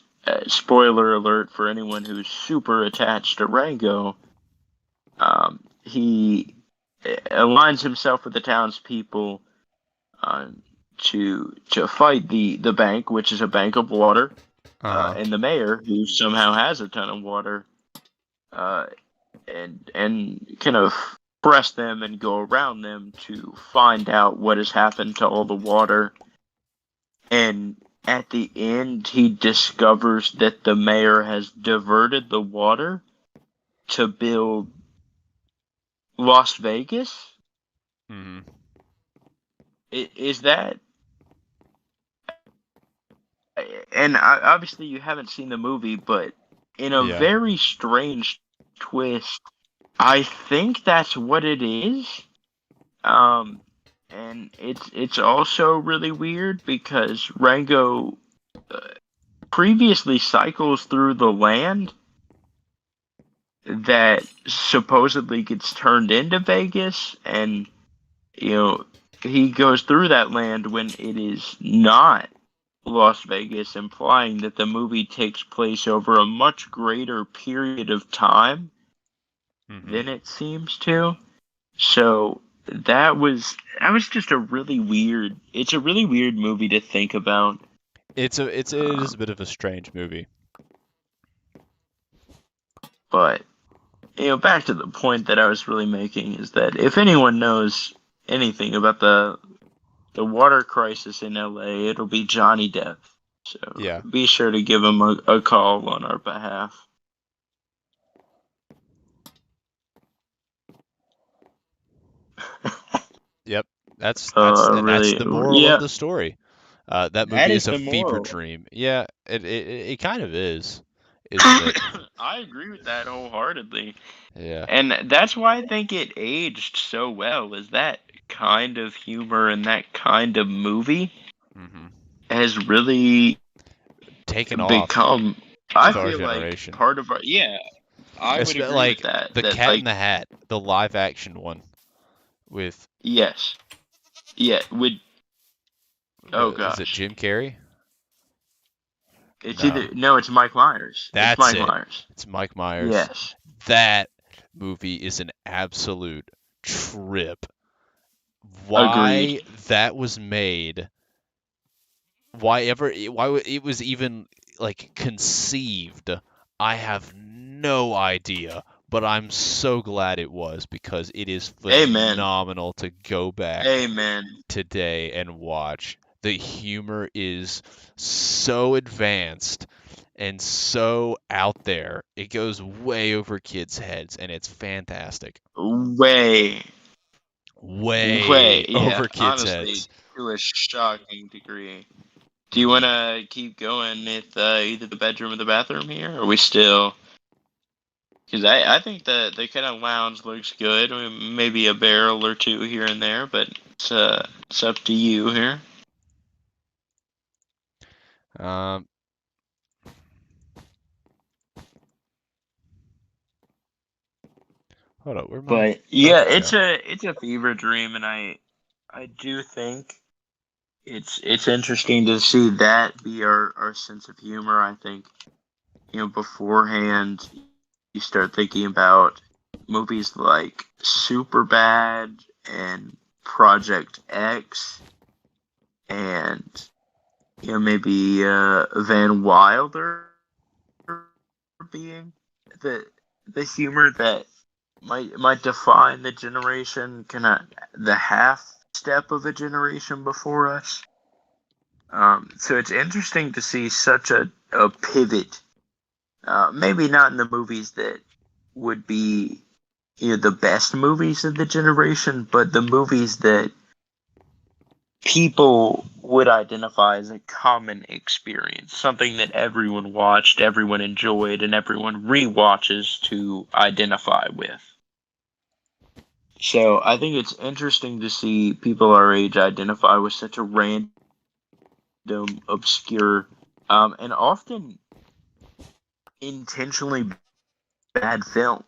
spoiler alert for anyone who's super attached to Rango, he aligns himself with the townspeople to fight the bank, which is a bank of water, and the mayor, who somehow has a ton of water, and kind of press them and go around them to find out what has happened to all the water. And at the end, he discovers that the mayor has diverted the water to build Las Vegas. Mm-hmm. Is that? And obviously you haven't seen the movie, but in a very strange twist, I think that's what it is. And it's also really weird because Rango previously cycles through the land that supposedly gets turned into Vegas, and he goes through that land when it is not Las Vegas, implying that the movie takes place over a much greater period of time than it seems to. So that was just a really weird. It's a really weird movie to think about. It is a bit of a strange movie. But back to the point that I was really making is that if anyone knows anything about the water crisis in LA, it'll be Johnny Depp. So Yeah. be sure to give him a call on our behalf. Yep. That's Really, the moral yeah, of the story. That that movie is is a the fever moral. dream. Yeah, it kind of is, isn't it? I agree with that wholeheartedly. Yeah. And that's why I think it aged so well, is that kind of humor and that kind of movie hmm has really Taken off become, I with our feel like, generation. part of our, yeah, I would agree Like with that. the That, Cat in like, the Hat, the live action one with yes. Yeah, oh is it gosh. Jim Carrey? It's No. no, it's Mike Myers. It's That's Mike it. Myers. It's Mike Myers. Yes. That movie is an absolute trip. Why Agreed. that was made, why it was even like conceived, I have no idea. But I'm so glad it was, because it is Amen. phenomenal to go back Amen. today and watch. The humor is so advanced and so out there. It goes way over kids' heads, and it's fantastic. Way, Way yeah, over kids' honestly, heads. to a shocking degree. Do you want to keep going with either the bedroom or the bathroom here? Or are we still? Because I think the kind of lounge looks good. I mean, maybe a barrel or two here and there, but it's up to you here. Um, hold on, where am I? But yeah, Okay. it's a fever dream, and I do think it's interesting to see that be our sense of humor. I think beforehand you start thinking about movies like Superbad and Project X, and maybe Van Wilder being the humor that might define the generation, kind of the half step of a generation before us. So it's interesting to see such a pivot. Maybe not in the movies that would be the best movies of the generation, but the movies that people would identify as a common experience, something that everyone watched, everyone enjoyed, and everyone rewatches to identify with. So I think it's interesting to see people our age identify with such a random, obscure, and often intentionally bad films.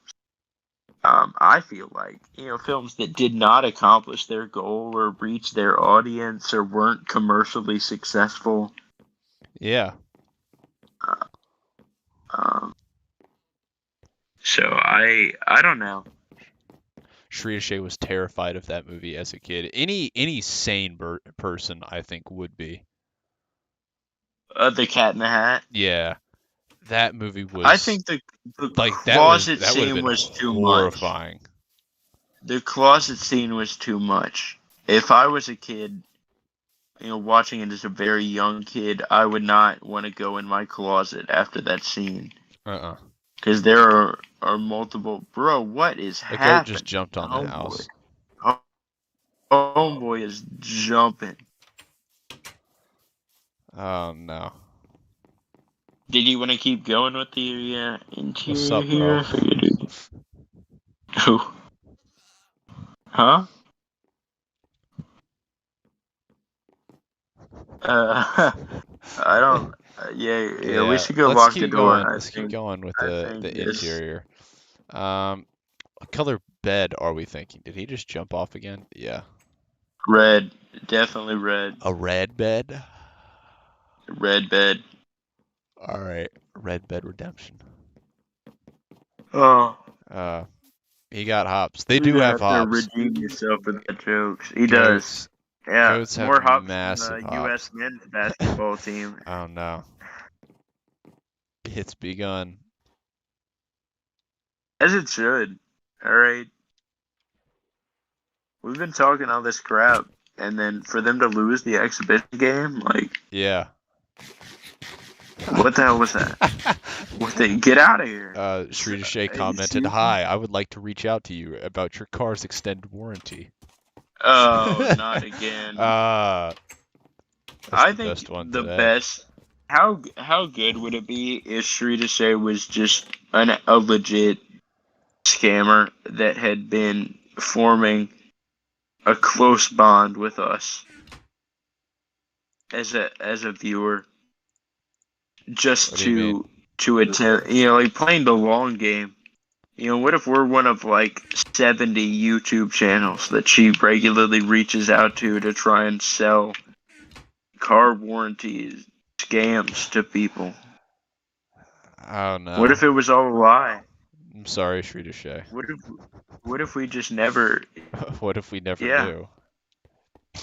I feel like films that did not accomplish their goal or reach their audience or weren't commercially successful. Yeah. So I don't know. Shrita Shea was terrified of that movie as a kid. Any sane person, I think, would be. The Cat in the Hat. Yeah, that movie was. I think the like closet that would have scene been was too much. horrifying. The closet scene was too much. If I was a kid, watching it as a very young kid, I would not want to go in my closet after that scene. Because there are multiple. Bro, what is The happening? goat just jumped on the house. Homeboy is jumping. Oh no. Did you want to keep going with the interior What's up, here? bro? Who? Huh? I don't. Yeah. We should go let's lock keep the door. going. Let's keep going with the interior. What color bed are we thinking? Did he just jump off again? Yeah. Red, definitely red. A red bed? Red bed. All right, Red Bed Redemption. Oh, He got hops. They you're do gonna have have to hops. redeem yourself for that jokes. He does. Goats. Yeah, Goats have more hops than massive the hops. U.S. men's basketball team. Oh no. It's begun. As it should. All right. We've been talking all this crap, and then for them to lose the exhibition game, like, Yeah. what the hell was that? Get out of here. Sri Deshay Hey, commented, seriously? "Hi, I would like to reach out to you about your car's extended warranty." Oh, not again. That's I the think best one the today. best. How good would it be if Sri Deshay was just a legit scammer that had been forming a close bond with us as a viewer, just What do you mean? to attempt, like playing the long game. What if we're one of like 70 YouTube channels that she regularly reaches out to try and sell car warranties scams to people? Oh no. What if it was all a lie? I'm sorry, Sri Deshay. What if we just never? What if we never Yeah. knew?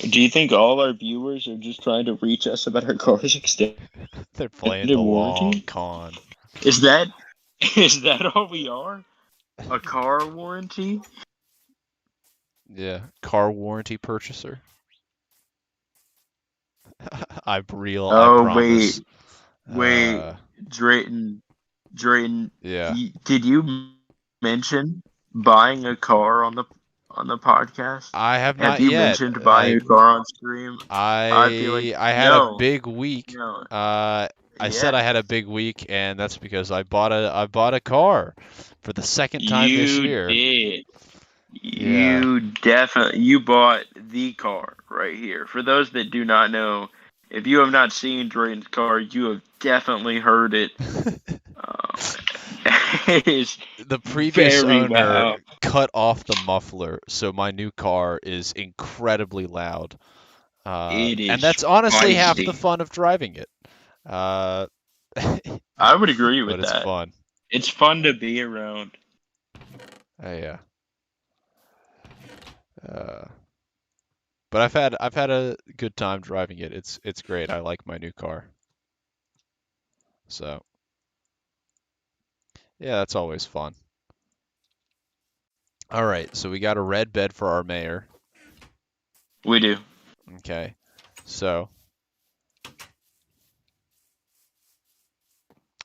Do you think all our viewers are just trying to reach us about our car's extended They're playing the long warranty? con. Is that all we are? A car warranty? Yeah, car warranty purchaser. I'm real, I Oh promise. wait, Drayton, Yeah. did you mention buying a car on the podcast? I have not Have you yet. mentioned buying a car on stream? I feel like I had a big week. no. I said I had a big week, and that's because I bought a car for the second time this year. You did. Yeah. You bought the car right here. For those that do not know, if you have not seen Drayton's car, you have definitely heard it. It is The previous very owner loud. cut off the muffler, so my new car is incredibly loud. It is and that's honestly half feisty. the fun of driving it. I would agree with but it's that. fun. It's fun to be around. Yeah. But I've had a good time driving it. It's great. I like my new car. So yeah, that's always fun. All right, so we got a red bed for our mayor. We do. Okay, so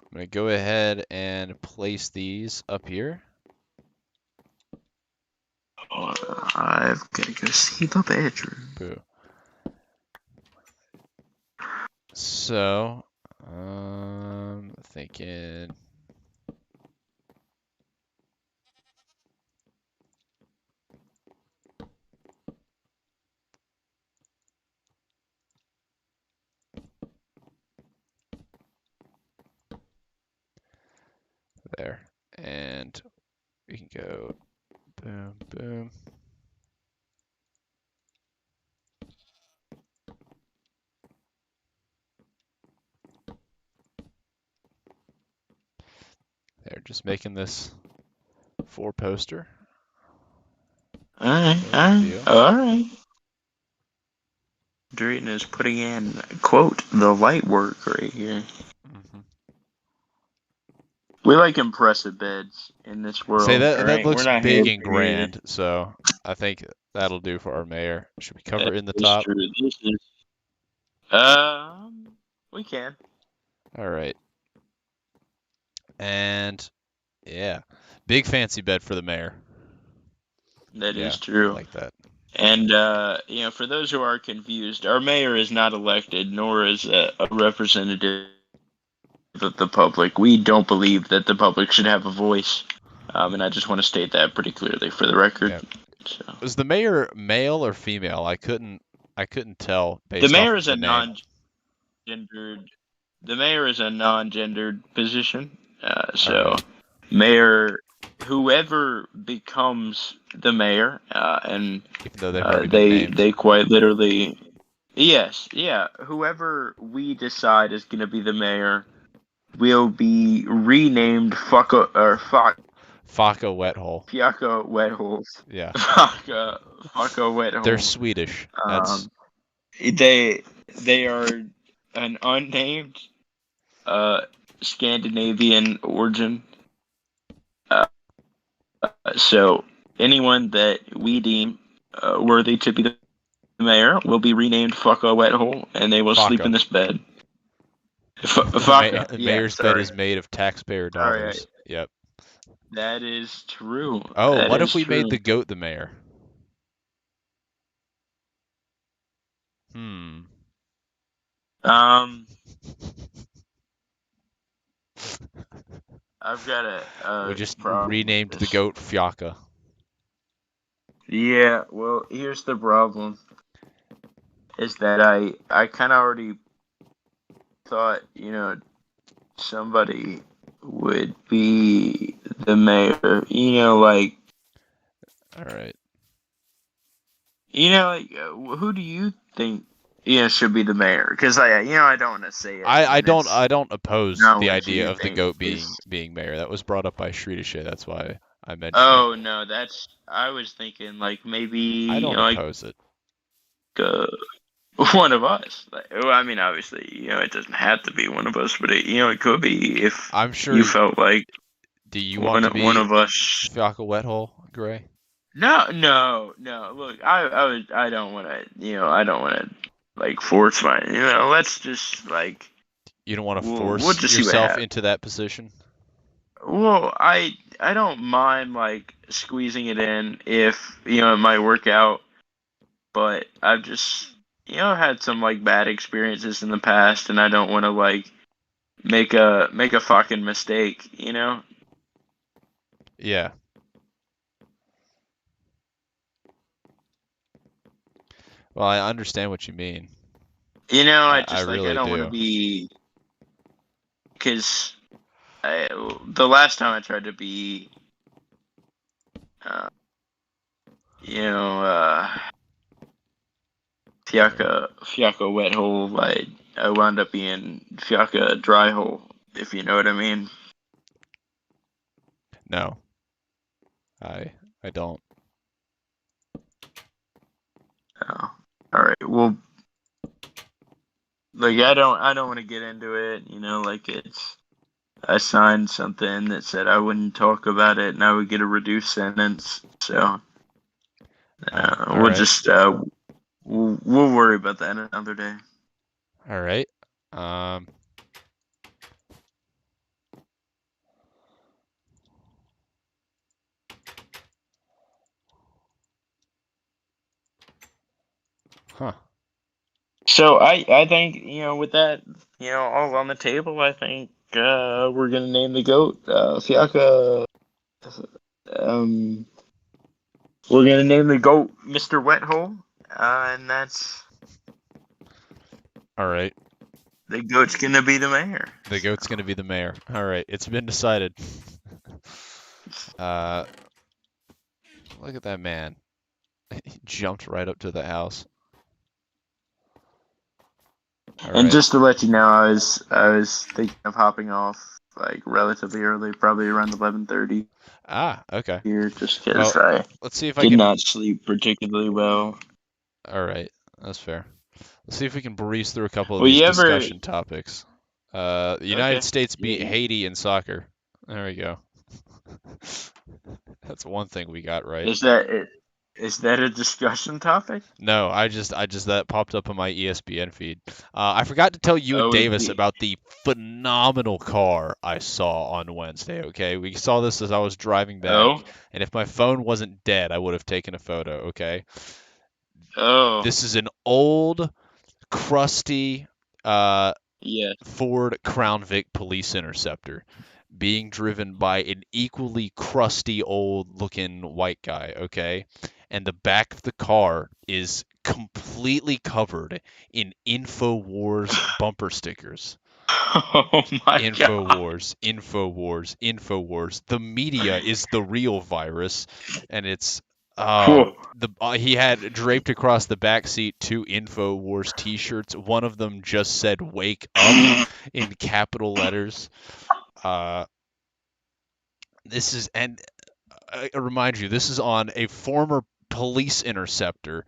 I'm gonna go ahead and place these up here. I've got to go see the bedroom. Boo. So, thinking. There, and we can go boom, boom. There, just making this 4-poster. All deal. right. Drayton is putting in, quote, the light work right here. Mm-hmm. We like impressive beds in this world. Say that all that right? looks We're not big here and for grand, so I think that'll do for our mayor. Should we cover it in the That is top? true. This is, we can. All right. And yeah, big fancy bed for the mayor. That is I true. like that. And for those who are confused, our mayor is not elected, nor is a representative of the public. We don't believe that the public should have a voice, and I just want to state that pretty clearly for the record. Yeah. So. Was the mayor male or female? I couldn't tell based The mayor off is of a the name. non-gendered. The mayor is a non-gendered position. So Alright. Mayor whoever becomes the mayor, and Even though they've already been they named. quite literally, yes, yeah, whoever we decide is gonna be the mayor will be renamed Faka Wet Hole. Fiaco Wet Holes. Yeah. Faka Wet Hole. They're Swedish. That's They are an unnamed Scandinavian origin. So anyone that we deem worthy to be the mayor will be renamed Fucka Wet Hole, and they will sleep Faka. in this bed. The mayor's bed is made of taxpayer Sorry, dollars. Yep. that is true. Oh, That what is if we made true. the goat the mayor? I've got a We just problem renamed with the this. goat Fiaka. Yeah, well, here's the problem. Is that I kind of already thought, somebody would be the mayor. All right. Who do you think, should be the mayor? Because I don't want to say it. I and don't it's oppose not the what idea you of the think goat is- being mayor. That was brought up by Sridisha. That's why I mentioned Oh it. no, I was thinking like maybe I don't oppose it. uh, one of us. Well, I mean, obviously, it doesn't have to be one of us, but it could be if I'm sure. you felt like Do you want to be one of us. Fiaka Wet Hole, Gray? No. Look, I don't want to. I don't want to like force my. Let's just like. You don't want to We'll force just see what yourself happens. into that position? Well, I don't mind like squeezing it in if it might work out, but I've just had some like bad experiences in the past, and I don't want to like make a fucking mistake. Yeah. Well, I understand what you mean. I I just like I really don't want to do. be because the last time I tried to be, uh, Fiaca wet hole, I wound up being Fiaca dry hole, if you know what I mean. No. I don't. Oh, all right. Well, like I don't want to get into it. Like I signed something that said I wouldn't talk about it, and I would get a reduced sentence. So All we'll right. just we'll worry about that another day. All right. Huh. So I think with that all on the table, I think we're gonna name the goat Fiaca. We're gonna name the goat Mr. Wethole, and that's All right. the goat's gonna be the mayor. The goat's gonna be the mayor. All right. It's been decided. Look at that man. He jumped right up to the house. All And right. just to let you know, I was thinking of hopping off like relatively early, probably around 11:30 Okay. here, just because Well, I let's see if I did can. not sleep particularly well. All right. That's fair. Let's see if we can breeze through a couple of Well, these you ever? discussion topics. The United Okay. States beat Yeah. Haiti in soccer. There we go. That's one thing we got right. Is that a discussion topic? No, I just that popped up on my ESPN feed. I forgot to tell you and Oh, Davis about the phenomenal car I saw on Wednesday. Okay, we saw this as I was driving back, Oh, and if my phone wasn't dead, I would have taken a photo. Okay, oh, this is an old, crusty yeah. Ford Crown Vic Police Interceptor being driven by an equally crusty old looking white guy, okay? And the back of the car is completely covered in InfoWars bumper stickers. Oh my god. Infowars. The media is the real virus, and it's Whew. he had draped across the back seat 2 Infowars T-shirts. One of them just said "Wake up" in capital letters. Uh, this is and I remind you, this is on a former police interceptor,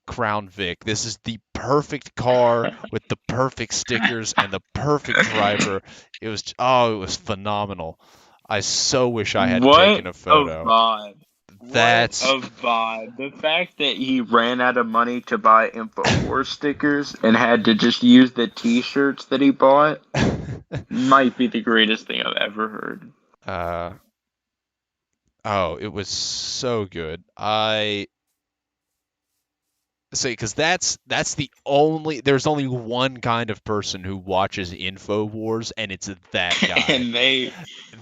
Crown Vic. This is the perfect car with the perfect stickers and the perfect driver. It was phenomenal. I so wish I had What taken a a photo. vibe. What That's a vibe. The fact that he ran out of money to buy InfoWars stickers and had to just use the t-shirts that he bought might be the greatest thing I've ever heard. uh oh, it was so good. I say because that's the only there's only one kind of person who watches InfoWars, and it's that guy. And they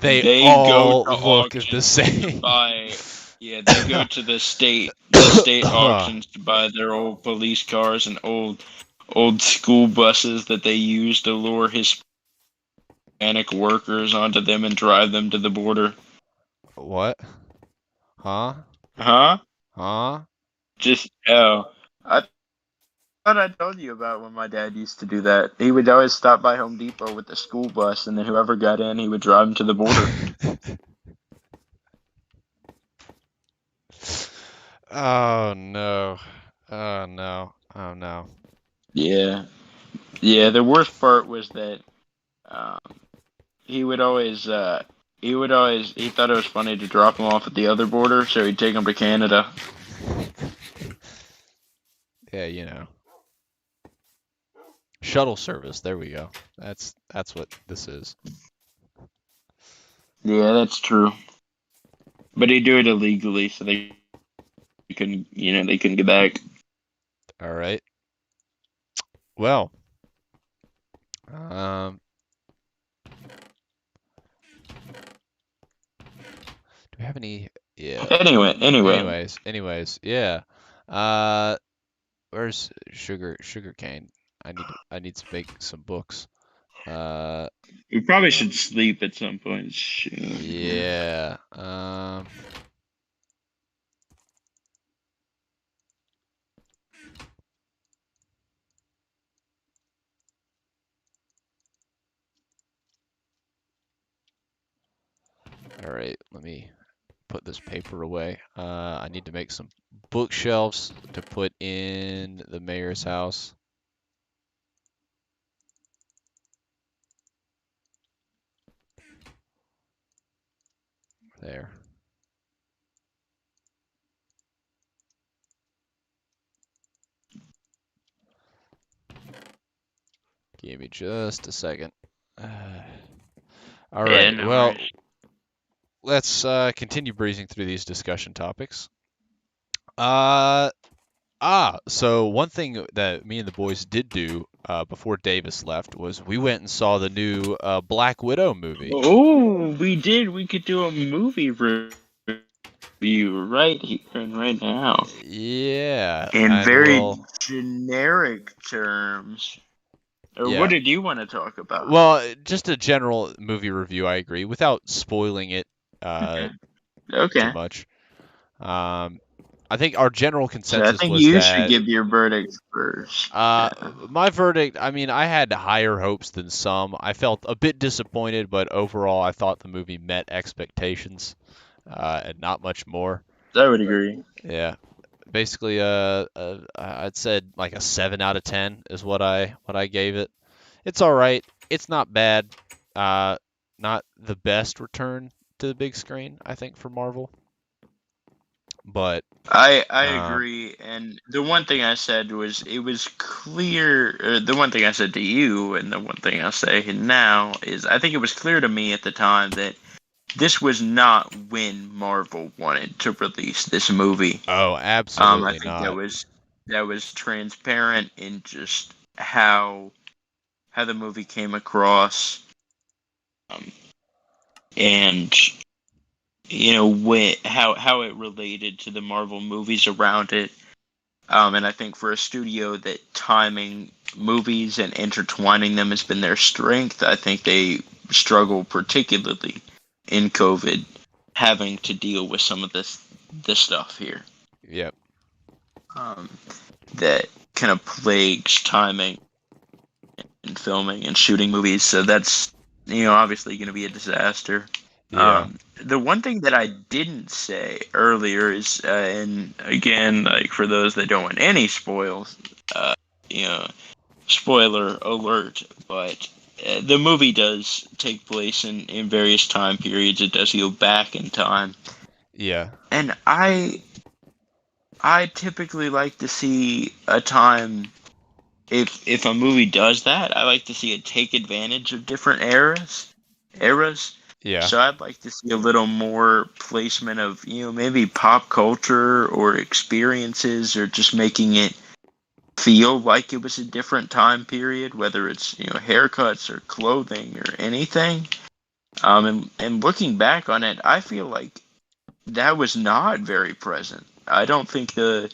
They go all to look the auctions same. to buy. Yeah, they go to the state auctions to buy their old police cars and old school buses that they use to lure Hispanic workers onto them and drive them to the border. What? Huh? Huh? Huh? Just I thought I told you about when my dad used to do that. He would always stop by Home Depot with the school bus, and then whoever got in, he would drive them to the border. Oh no. Oh no. Oh no. Yeah, yeah. The worst part was that um, he would always he thought it was funny to drop them off at the other border, so he'd take them to Canada. Yeah, you know. Shuttle service. There we go. That's what this is. Yeah, that's true. But he'd do it illegally, so they couldn't get back. All right. Well, do we have any? Yeah. Anyway. Anyways, yeah. Where's sugar cane? I need to make some books. We probably should sleep at some point. Shoot. Yeah. All right, let me put this paper away. I need to make some bookshelves to put in the mayor's house. There. Give me just a second. All right. no Well, worries. let's continue breezing through these discussion topics. So one thing that me and the boys did do before Davis left was we went and saw the new Black Widow movie. Oh, we did. We could do a movie review right here and right now. Yeah. In and very we'll- generic terms. Or Yeah. what did you want to talk about? Well, just a general movie review, I agree, without spoiling it Okay. too much. I think our general So I consensus think was you that should give your verdict first. my verdict, I mean, I had higher hopes than some. I felt a bit disappointed, but overall, I thought the movie met expectations and not much more. I would agree. Yeah. Basically, I'd said like a 7 out of 10 is what I gave it. It's all right. It's not bad. Not the best return to the big screen, I think, for Marvel. But I agree. And the one thing I said was it was clear. The one thing I said to you, and the one thing I'll say now is I think it was clear to me at the time that this was not when Marvel wanted to release this movie. oh, absolutely I think not. that was transparent in just how the movie came across, and how it related to the Marvel movies around it. And I think for a studio that timing movies and intertwining them has been their strength. I think they struggle particularly in COVID, having to deal with some of this stuff here Yep. that kind of plagues timing and filming and shooting movies. So that's obviously going to be a disaster. Yeah. The one thing that I didn't say earlier is, and again, like for those that don't want any spoils, spoiler alert, but the movie does take place in various time periods. It does go back in time, Yeah. and I typically like to see a time. If a movie does that, I like to see it take advantage of different eras. Yeah. So I'd like to see a little more placement of, maybe pop culture or experiences, or just making it feel like it was a different time period, whether it's, haircuts or clothing or anything. And looking back on it, I feel like that was not very present. I don't think the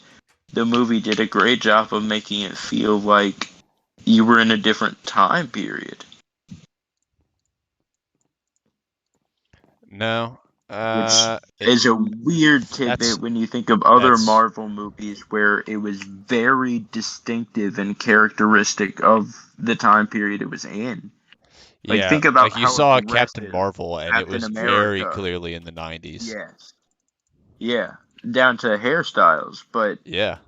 movie did a great job of making it feel like you were in a different time period. No. Which is a weird tidbit when you think of other that's- Marvel movies where it was very distinctive and characteristic of the time period it was in. Like, Yeah. think about Like you how saw Captain aggressive Marvel, and it Captain was very America. clearly in the 90s. Yes. Yeah. Down to hairstyles. But Yeah.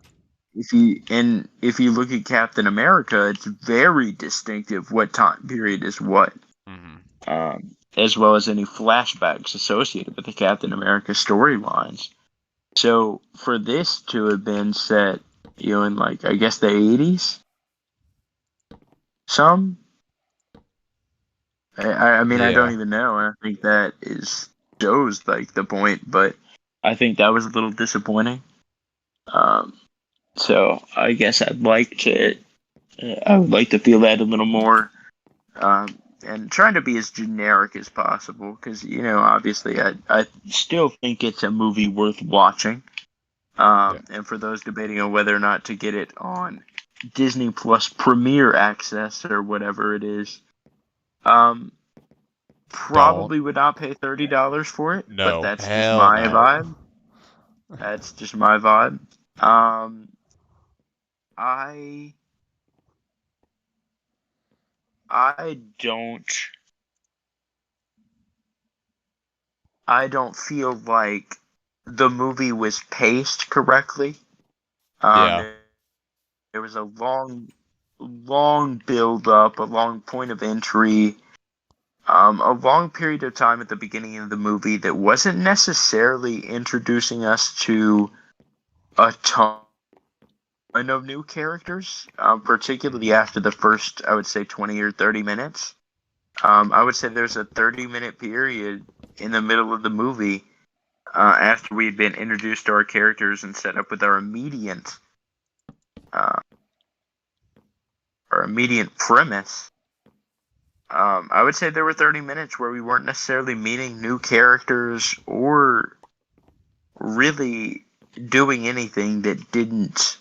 if you look at Captain America, it's very distinctive what time period is what. Mm-hmm. As well as any flashbacks associated with the Captain America storylines. So for this to have been set, in like, I guess the 80s, I mean, I don't Yeah. even know. I think that shows like the point, but I think that was a little disappointing. So I guess I would like to feel that a little more. And trying to be as generic as possible, because obviously I still think it's a movie worth watching. And for those debating on whether or not to get it on Disney Plus Premier Access or whatever it is, probably would not pay $30 for it. No. But that's just Hell my no. vibe. That's just my vibe. I don't feel like the movie was paced correctly. Yeah. There was a long build up, a long point of entry, a long period of time at the beginning of the movie that wasn't necessarily introducing us to a ton of new characters, particularly after the first, I would say, 20 or 30 minutes. I would say there's a 30-minute period in the middle of the movie after we'd been introduced to our characters and set up with our immediate premise. I would say there were 30 minutes where we weren't necessarily meeting new characters or really doing anything that didn't,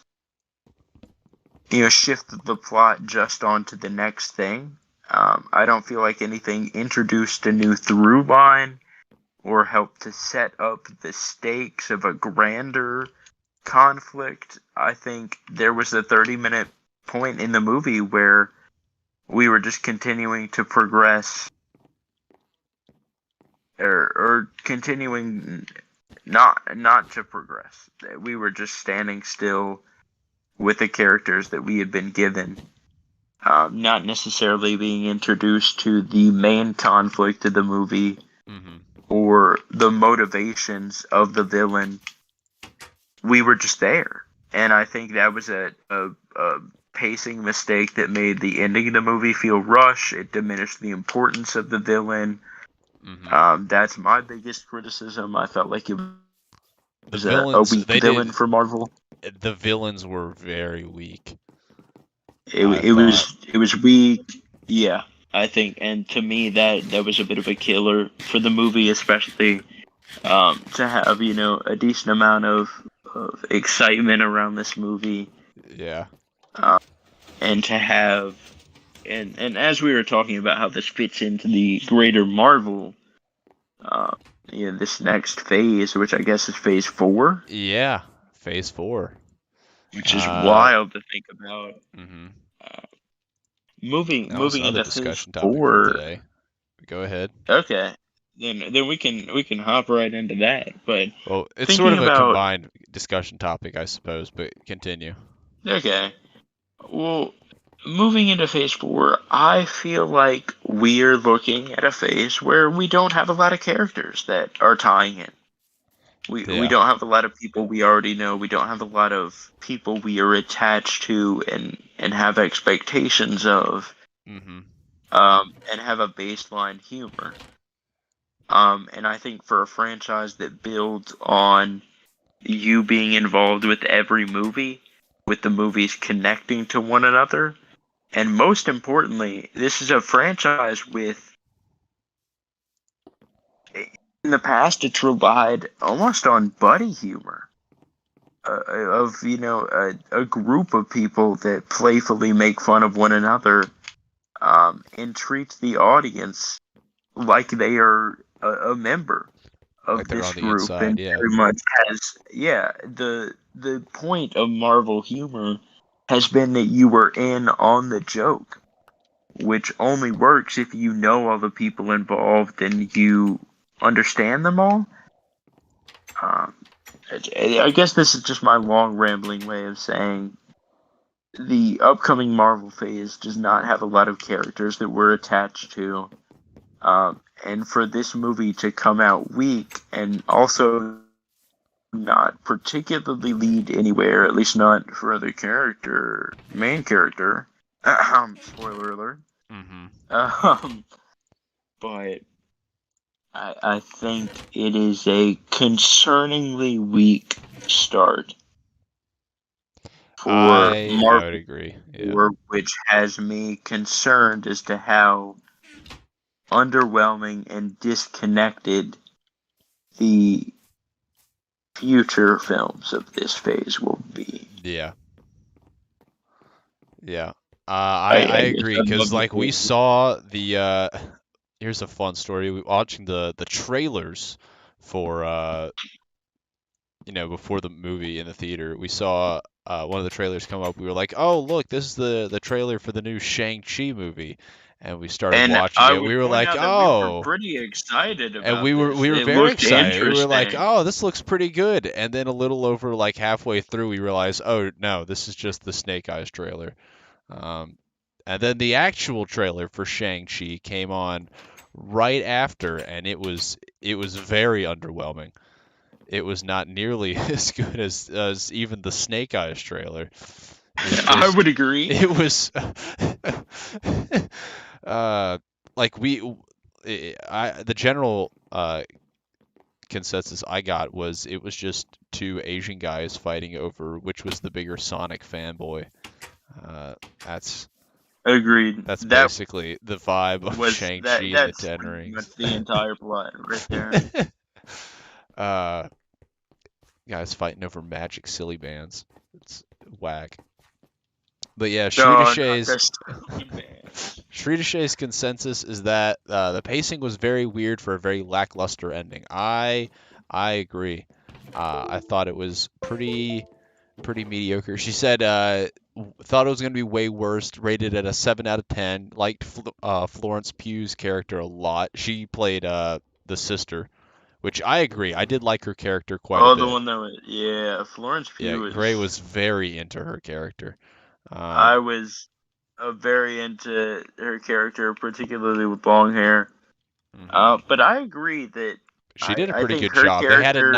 shift the plot just onto the next thing. I don't feel like anything introduced a new through line or helped to set up the stakes of a grander conflict. I think there was a 30-minute point in the movie where we were just continuing to progress, or continuing not to progress. We were just standing still with the characters that we had been given, not necessarily being introduced to the main conflict of the movie, Mm-hmm. or the motivations of the villain. We were just there. And I think that was a pacing mistake that made the ending of the movie feel rushed. It diminished the importance of the villain. Mm-hmm. That's my biggest criticism. I felt like it was The villains, a weak villain for Marvel. The villains were very weak. It was weak. Yeah, I think, and to me that was a bit of a killer for the movie, especially to have a decent amount of excitement around this movie. Yeah. and to have, and as we were talking about how this fits into the greater Marvel, this next phase, which I guess is Phase 4, Yeah, Phase 4. which is wild to think about. Mm-hmm. Moving That was another into Phase discussion topic for 4. today. Go ahead. Okay, then we can hop right into that. But Well, it's thinking sort of a about combined discussion topic, I suppose, but continue. okay, well, moving into Phase 4, I feel like we're looking at a phase where we don't have a lot of characters that are tying in. We Yeah. don't have a lot of people we already know. We don't have a lot of people we are attached to and have expectations of, Mm-hmm. and have a baseline humor. And I think for a franchise that builds on you being involved with every movie, with the movies connecting to one another, and most importantly, this is a franchise with, in the past, it's relied almost on buddy humor. Of a group of people that playfully make fun of one another, and treat the audience like they are a member of Like they're this on the group, inside, and yeah. very much has the point of Marvel humor has been that you were in on the joke, which only works if you know all the people involved and you understand them all. I guess this is just my long rambling way of saying the upcoming Marvel phase does not have a lot of characters that we're attached to. And for this movie to come out weak and also not particularly lead anywhere, at least not for the main character. Spoiler alert. Mm-hmm. But I think it is a concerningly weak start for I would Marvel, agree. Yeah. which has me concerned as to how underwhelming and disconnected the future films of this phase will be. Yeah. Yeah. I agree, because like we saw the here's a fun story. We watching the trailers for before the movie in the theater. We saw one of the trailers come up. We were like, "Oh, look, this is the trailer for the new Shang-Chi movie." And we started And watching I it. would We were point like, out that we were "Oh." pretty excited And about we were this. we were It very looked excited. We were like, interesting. "Oh, this looks pretty good." And then a little over like halfway through, we realized, "Oh, no, this is just the Snake Eyes trailer." Um, and then the actual trailer for Shang-Chi came on right after, and it was very underwhelming. It was not nearly as good as even the Snake Eyes trailer. It was I just would agree. it was like the general consensus I got was it was just two Asian guys fighting over which was the bigger Sonic fanboy. That's Agreed. That's That basically the vibe of was Shang-Chi and the that's Ten pretty much Rings. the entire plot right there. uh, Guys fighting over magic silly bands. It's whack. But yeah, No, not this. Shrita Shay's consensus is that the pacing was very weird for a very lackluster ending. I agree. I thought it was pretty mediocre. She said thought it was going to be way worse, rated at a 7 out of 10. Liked Florence Pugh's character a lot. She played the sister, which I agree. I did like her character quite a Oh, bit. the one that was Florence Yeah, Pugh Gray was very into her character. I was very into her character, particularly with long hair. Mhm. But I agree that She did a I pretty think good her job. character,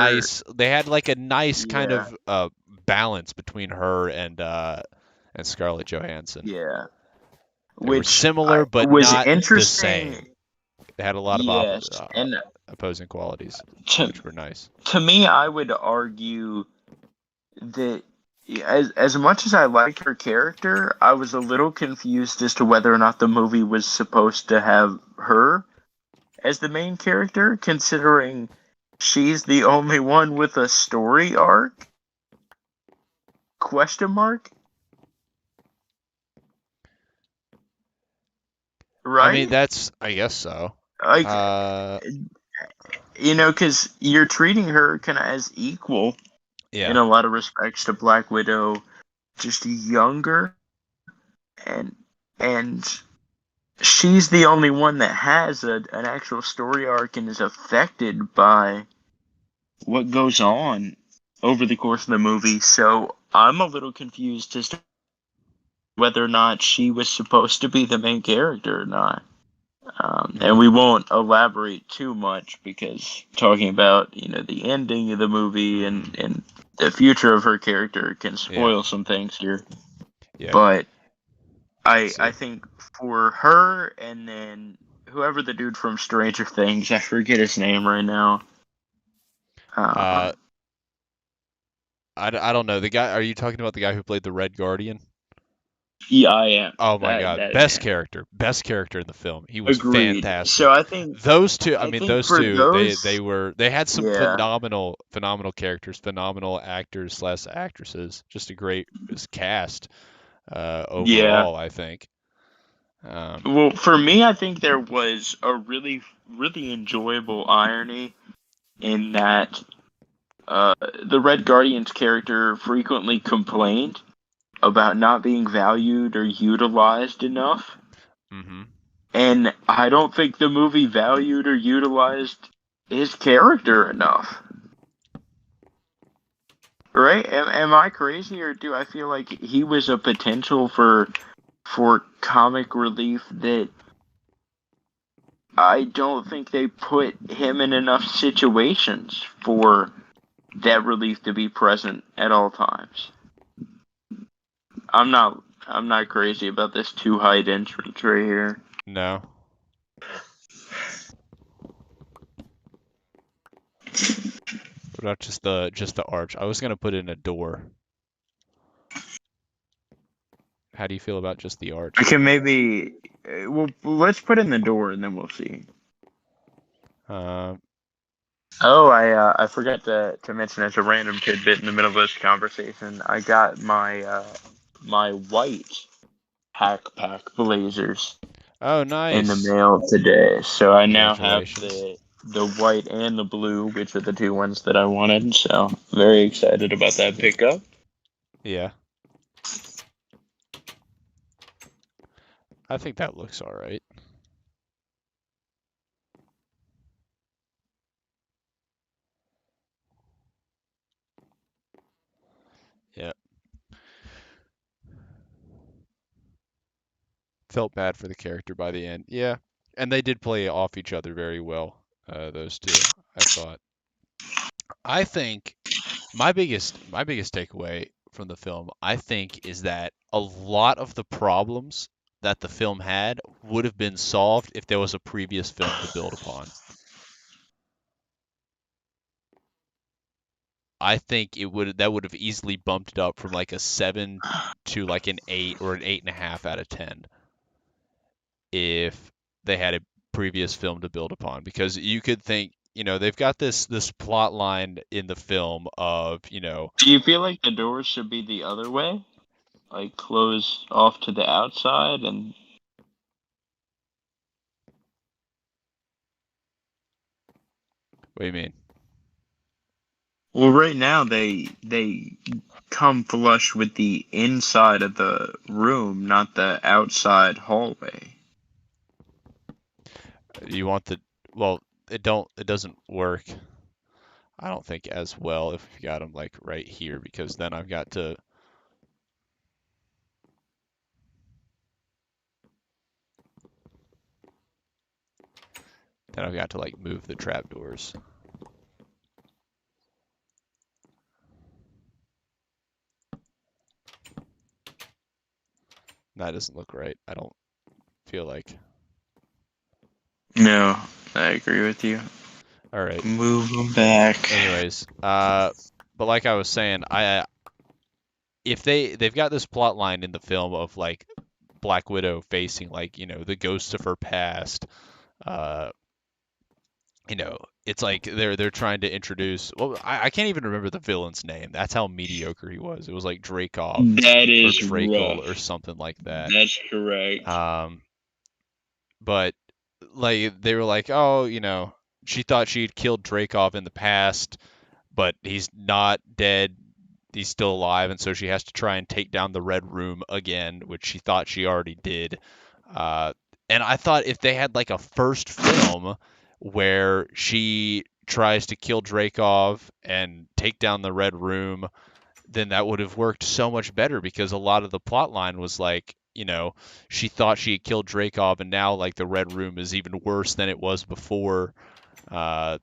They had like a nice kind yeah, of balance between her and Scarlett Johansson. yeah, They were which similar but was not the same. interesting. They had a lot of Yes, and opposing qualities, to which were nice. to me, I would argue that as much as I liked her character, I was a little confused as to whether or not the movie was supposed to have her as the main character, considering she's the only one with a story arc? Question mark? I mean, right? I guess so. Like, Uh, because you're treating her kind of as equal in yeah. a lot of respects to Black Widow, just younger, and and she's the only one that has an actual story arc and is affected by what goes on over the course of the movie. So I'm a little confused as to whether or not she was supposed to be the main character or not. And we won't elaborate too much because talking about the ending of the movie and the future of her character can Yeah. spoil some things here. Yeah. But I See. think for her and then whoever the dude from Stranger Things, I forget his name right now. Uh, I don't know. The guy, are you talking about the guy who played the Red Guardian? Yeah, I am. Oh my That God, that best man. character, best character in the film. He was Agreed. So fantastic. I think Those two, I I mean, think those for two, those, they had some yeah, phenomenal characters, phenomenal actors slash actresses. Just a great cast yeah. overall, I think. Um, Well, for me, I think there was a really, really enjoyable irony in that the Red Guardian's character frequently complained about not being valued or utilized enough. hmm And I don't think the movie valued or utilized his character enough. Right? Am I crazy, or do I feel like he was a potential for comic relief that I don't think they put him in enough situations for that relief to be present at all times. I'm not crazy about this two height entrance right here. no. What about just the arch? I was gonna put in a door. How do you feel about just the arch? I can maybe well let's put in the door and then we'll see. Um, Oh, I forgot to mention as a random tidbit in the middle of this conversation, I got my white hack pack blazers oh, in the nice. mail today. So I now have Congratulations. the white and the blue, which are the two ones that I wanted. So very excited about that pickup. Yeah, I think that looks all right. Yeah. Felt bad for the character by the end. Yeah, and they did play off each other very well. Those two, I thought. I think my biggest takeaway from the film, I think, is that a lot of the problems that the film had would have been solved if there was a previous film to build upon. I think that would have easily bumped it up from like a 7 to like an 8 or an 8.5 out of 10 if they had a previous film to build upon. Because you could think, they've got this plot line in the film of, Do you feel like the doors should be the other way? Like close off to the outside and what do you mean? well right now they come flush with the inside of the room, not the outside hallway. You want well, it doesn't work. I don't think as well if you got them like right here because then I've got to like move the trapdoors. That doesn't look right. I don't feel like. No, I agree with you. All right. Move them back. Anyways, but like I was saying, if they've got this plot line in the film of like Black Widow facing like the ghosts of her past, uh, it's like they're trying to introduce. Well, I can't even remember the villain's name. That's how mediocre he was. It was like Dreykov That or is Drakel or rough. something like that. That's correct. Um, but like they were like, oh, she thought she had killed Dreykov in the past, but he's not dead. He's still alive, and so she has to try and take down the Red Room again, which she thought she already did. Uh, and I thought if they had like a first film where she tries to kill Dreykov and take down the Red Room, then that would have worked so much better because a lot of the plot line was like, she thought she had killed Dreykov, and now like the Red Room is even worse than it was before. Uh,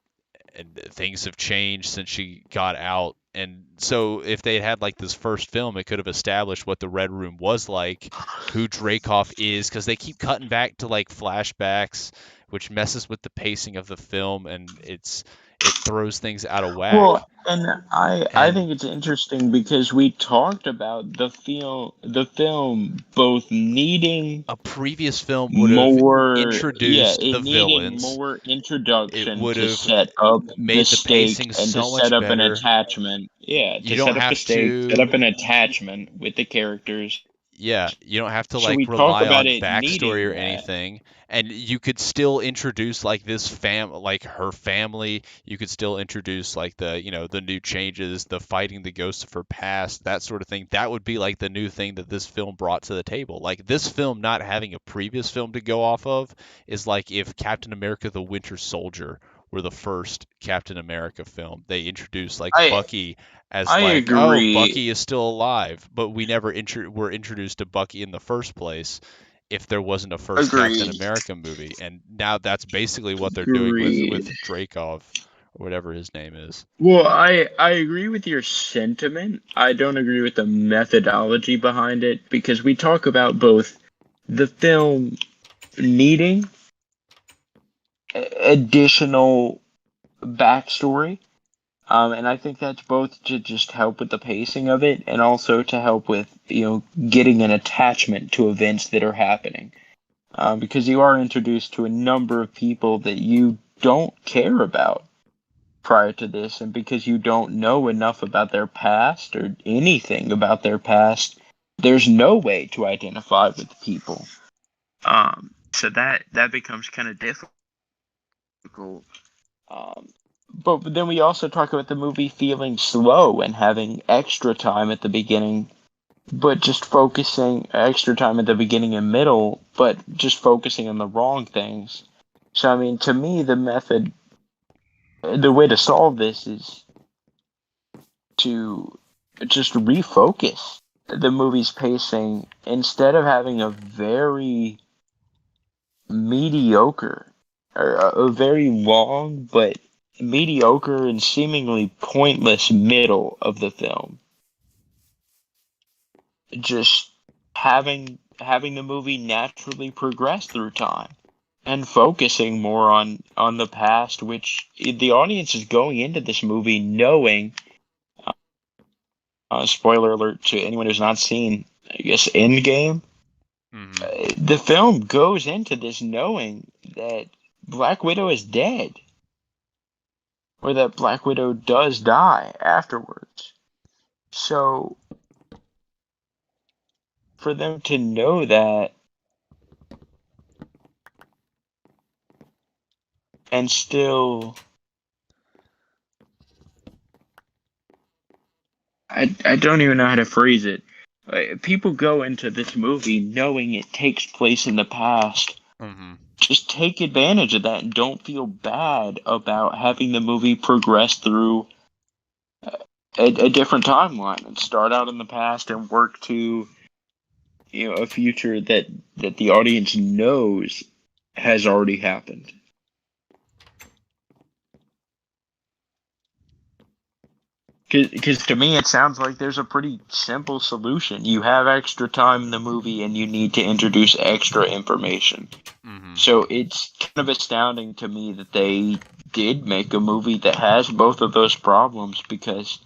and things have changed since she got out. And so if they had like this first film, it could have established what the Red Room was like, who Dreykov is, because they keep cutting back to like flashbacks, which messes with the pacing of the film, and it throws things out of whack. Well, and I think it's interesting because we talked about the film both needing A previous film would have more, introduced it the needing villains. more It introduction would to have set up made the the stake pacing and so to much set up an better. attachment. Yeah, You to don't set up the have stake, set up to. an attachment with the characters. Yeah, you don't have to So like we talk rely about on it backstory needing or that. anything, and you could still introduce like like her family. You could still introduce like the new changes, the fighting the ghosts of her past, that sort of thing. That would be like the new thing that this film brought to the table. Like this film not having a previous film to go off of is like if Captain America: The Winter Soldier were the first Captain America film. They introduced like I Bucky as I like, oh, agree. Bucky is still alive, but we never were introduced to Bucky in the first place if there wasn't a first Captain Agreed. America movie. And now that's basically what they're doing Agreed. with Dreykov or whatever his name is. Well, I agree with your sentiment. I don't agree with the methodology behind it because we talk about both the film needing additional backstory, and I think that's both to just help with the pacing of it and also to help with getting an attachment to events that are happening, because you are introduced to a number of people that you don't care about prior to this, and because you don't know enough about their past or anything about their past, there's no way to identify with the people. So that becomes kind of difficult. Um, but then we also talk about the movie feeling slow and having extra time at the beginning, but just focusing extra time at the beginning and middle, but just focusing on the wrong things. So I mean, to me, the way to solve this is to just refocus the movie's pacing instead of having a very mediocre or a very long but mediocre and seemingly pointless middle of the film. Just having the movie naturally progress through time and focusing more on the past, which the audience is going into this movie knowing. Spoiler alert to anyone who's not seen, I guess, Endgame. The film goes into this knowing that Black Widow is dead, or that Black Widow does die afterwards. So, for them to know that and still, I don't even know how to phrase it. People go into this movie knowing it takes place in the past. Just take advantage of that and don't feel bad about having the movie progress through a different timeline and start out in the past and work to a future that the audience knows has already happened. Because to me, it sounds like there's a pretty simple solution. You have extra time in the movie, and you need to introduce extra information. So it's kind of astounding to me that they did make a movie that has both of those problems, because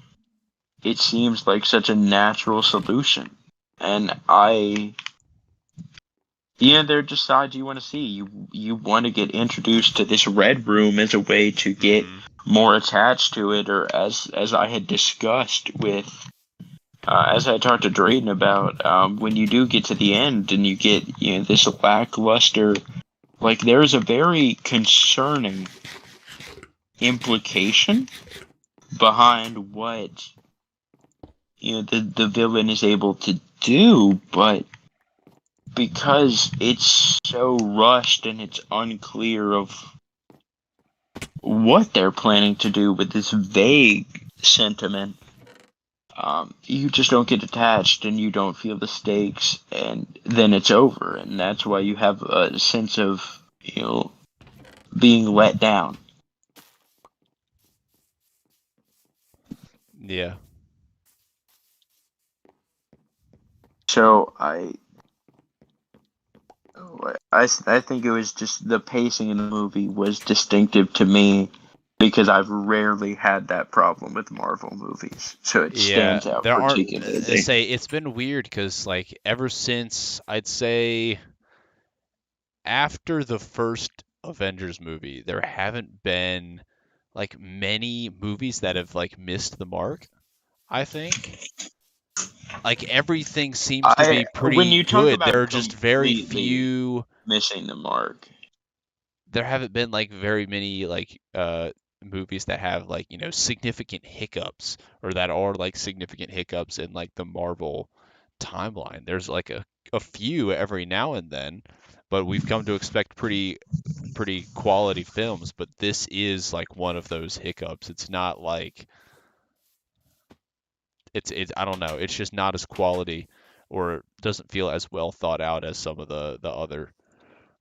it seems like such a natural solution. And there are just sides you want to see. You want to get introduced to this Red Room as a way to get more attached to it, or as I had discussed with, as I talked to Drayden about, when you do get to the end and you get this lackluster like there's a very concerning implication behind what the villain is able to do, but because it's so rushed and it's unclear of what they're planning to do with this vague sentiment, you just don't get attached and you don't feel the stakes, and then it's over, and that's why you have a sense of being let down. Yeah. So I think it was just the pacing in the movie was distinctive to me, because I've rarely had that problem with Marvel movies. So it Yeah, stands out there aren't. particularly. Say it's been weird because like ever since I'd say after the first Avengers movie, there haven't been like many movies that have like missed the mark. I think like everything seems to be When pretty you talk good. There about are just very completely few. missing the mark, There haven't been like very many like movies that have like significant hiccups or that are like significant hiccups in like the Marvel timeline. There's like a few every now and then, but we've come to expect pretty quality films, but this is like one of those hiccups. It's not like it's I don't know, it's just not as quality or doesn't feel as well thought out as some of the other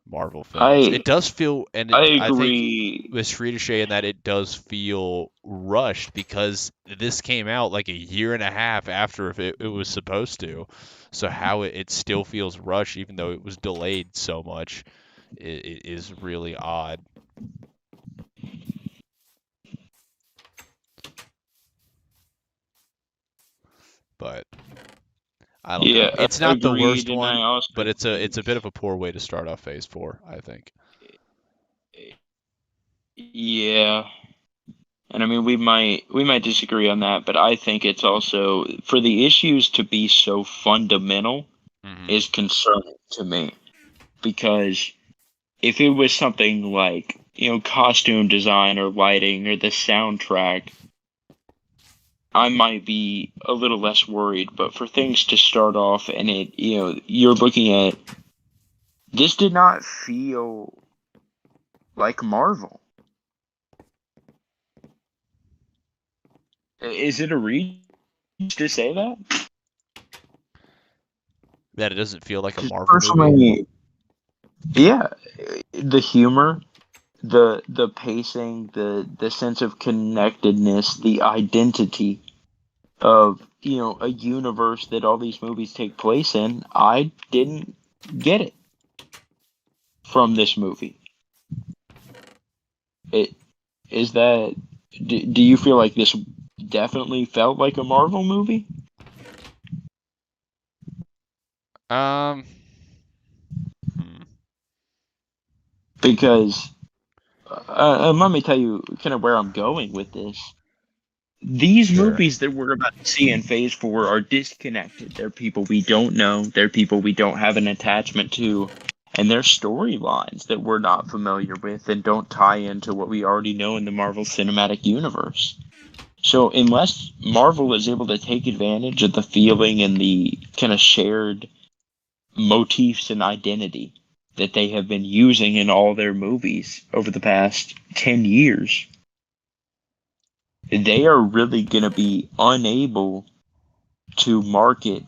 Marvel films. I It does feel, and I I think agree. with Sridish in that it does feel rushed because this came out like a year and a half after it was supposed to. So how it still feels rushed even though it was delayed so much it is really odd. But I don't know. Yeah, It's not the agreed, worst and I one, also but it's think, a bit of a poor way to start off Phase 4, I think. yeah, and I mean we might disagree on that, but I think it's also, for the issues to be so fundamental Hmm. is concerning to me, because if it was something like costume design or lighting or the soundtrack, I might be a little less worried. But for things to start off and you're looking at, this did not feel like Marvel. Is it a reach to say that? That it doesn't feel like a 'Cause Marvel movie. personally, yeah, the humor, the pacing, the sense of connectedness, the identity of a universe that all these movies take place in, I didn't get it from this movie. It is that. Do you feel like this definitely felt like a Marvel movie? Um, hmm. Because let me tell you kind of where I'm going with this. These Sure. movies that we're about to see in Phase 4 are disconnected. They're people we don't know. They're people we don't have an attachment to. And they're storylines that we're not familiar with and don't tie into what we already know in the Marvel Cinematic Universe. So unless Marvel is able to take advantage of the feeling and the kind of shared motifs and identity that they have been using in all their movies over the past 10 years, they are really going to be unable to market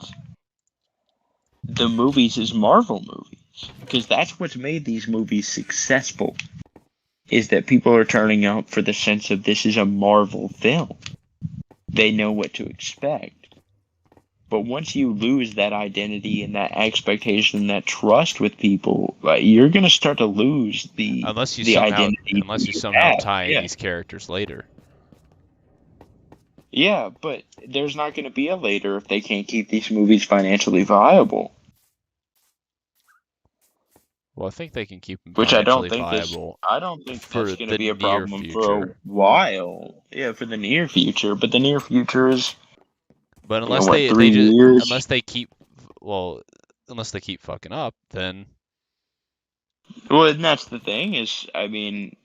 the movies as Marvel movies, because that's what's made these movies successful, is that people are turning out for the sense of this is a Marvel film. They know what to expect. But once you lose that identity and that expectation, that trust with people, like, you're going to start to lose the identity Unless you you somehow have. tie in Yeah. these characters later. Yeah, but there's not going to be a later if they can't keep these movies financially viable. Well, I think they can keep them Which I don't financially think this. viable I don't think for that's going to the be a near problem for a future. while. Yeah, for the near future. But the near future is, But what, 3 years? unless they keep fucking up, then Well, and that's the thing is, I mean,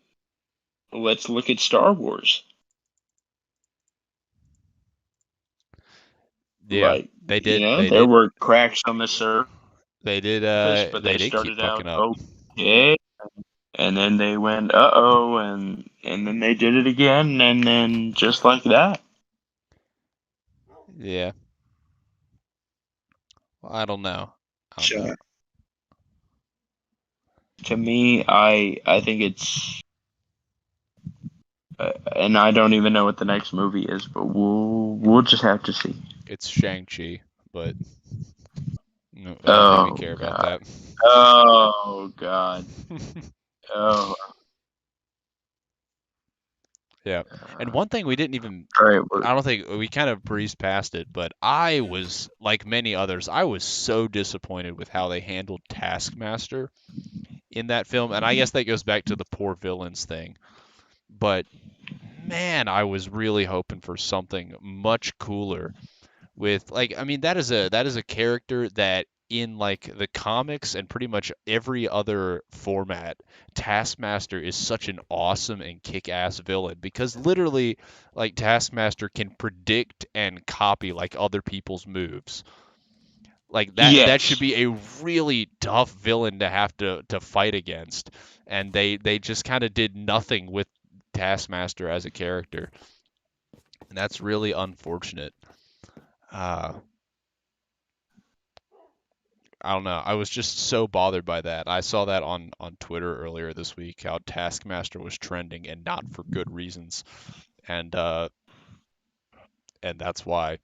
let's look at Star Wars. Yeah, Like, they did. They there did. were cracks on the surface, They did. but They they did keep started fucking out up. okay, and then they went uh-oh, and then they did it again, and then just like that. Yeah. Well, I don't know. I don't know. So to me, I think it's, and I don't even know what the next movie is, but we'll just have to see. It's Shang-Chi, but no, I don't think we Oh care about god. that. Oh god. Oh. Yeah. And one thing we didn't even, All right. I don't think we kind of breezed past it, but I was, like many others, I was so disappointed with how they handled Taskmaster in that film. And I guess that goes back to the poor villains thing. But man, I was really hoping for something much cooler with like I mean that is a character that in like the comics and pretty much every other format, Taskmaster is such an awesome and kick-ass villain because literally like Taskmaster can predict and copy like other people's moves. Like that should Yes. be a really tough villain to have to fight against. And they just kind of did nothing with Taskmaster as a character. And that's really unfortunate. Uh, I don't know. I was just so bothered by that. I saw that on Twitter earlier this week how Taskmaster was trending and not for good reasons. And and that's why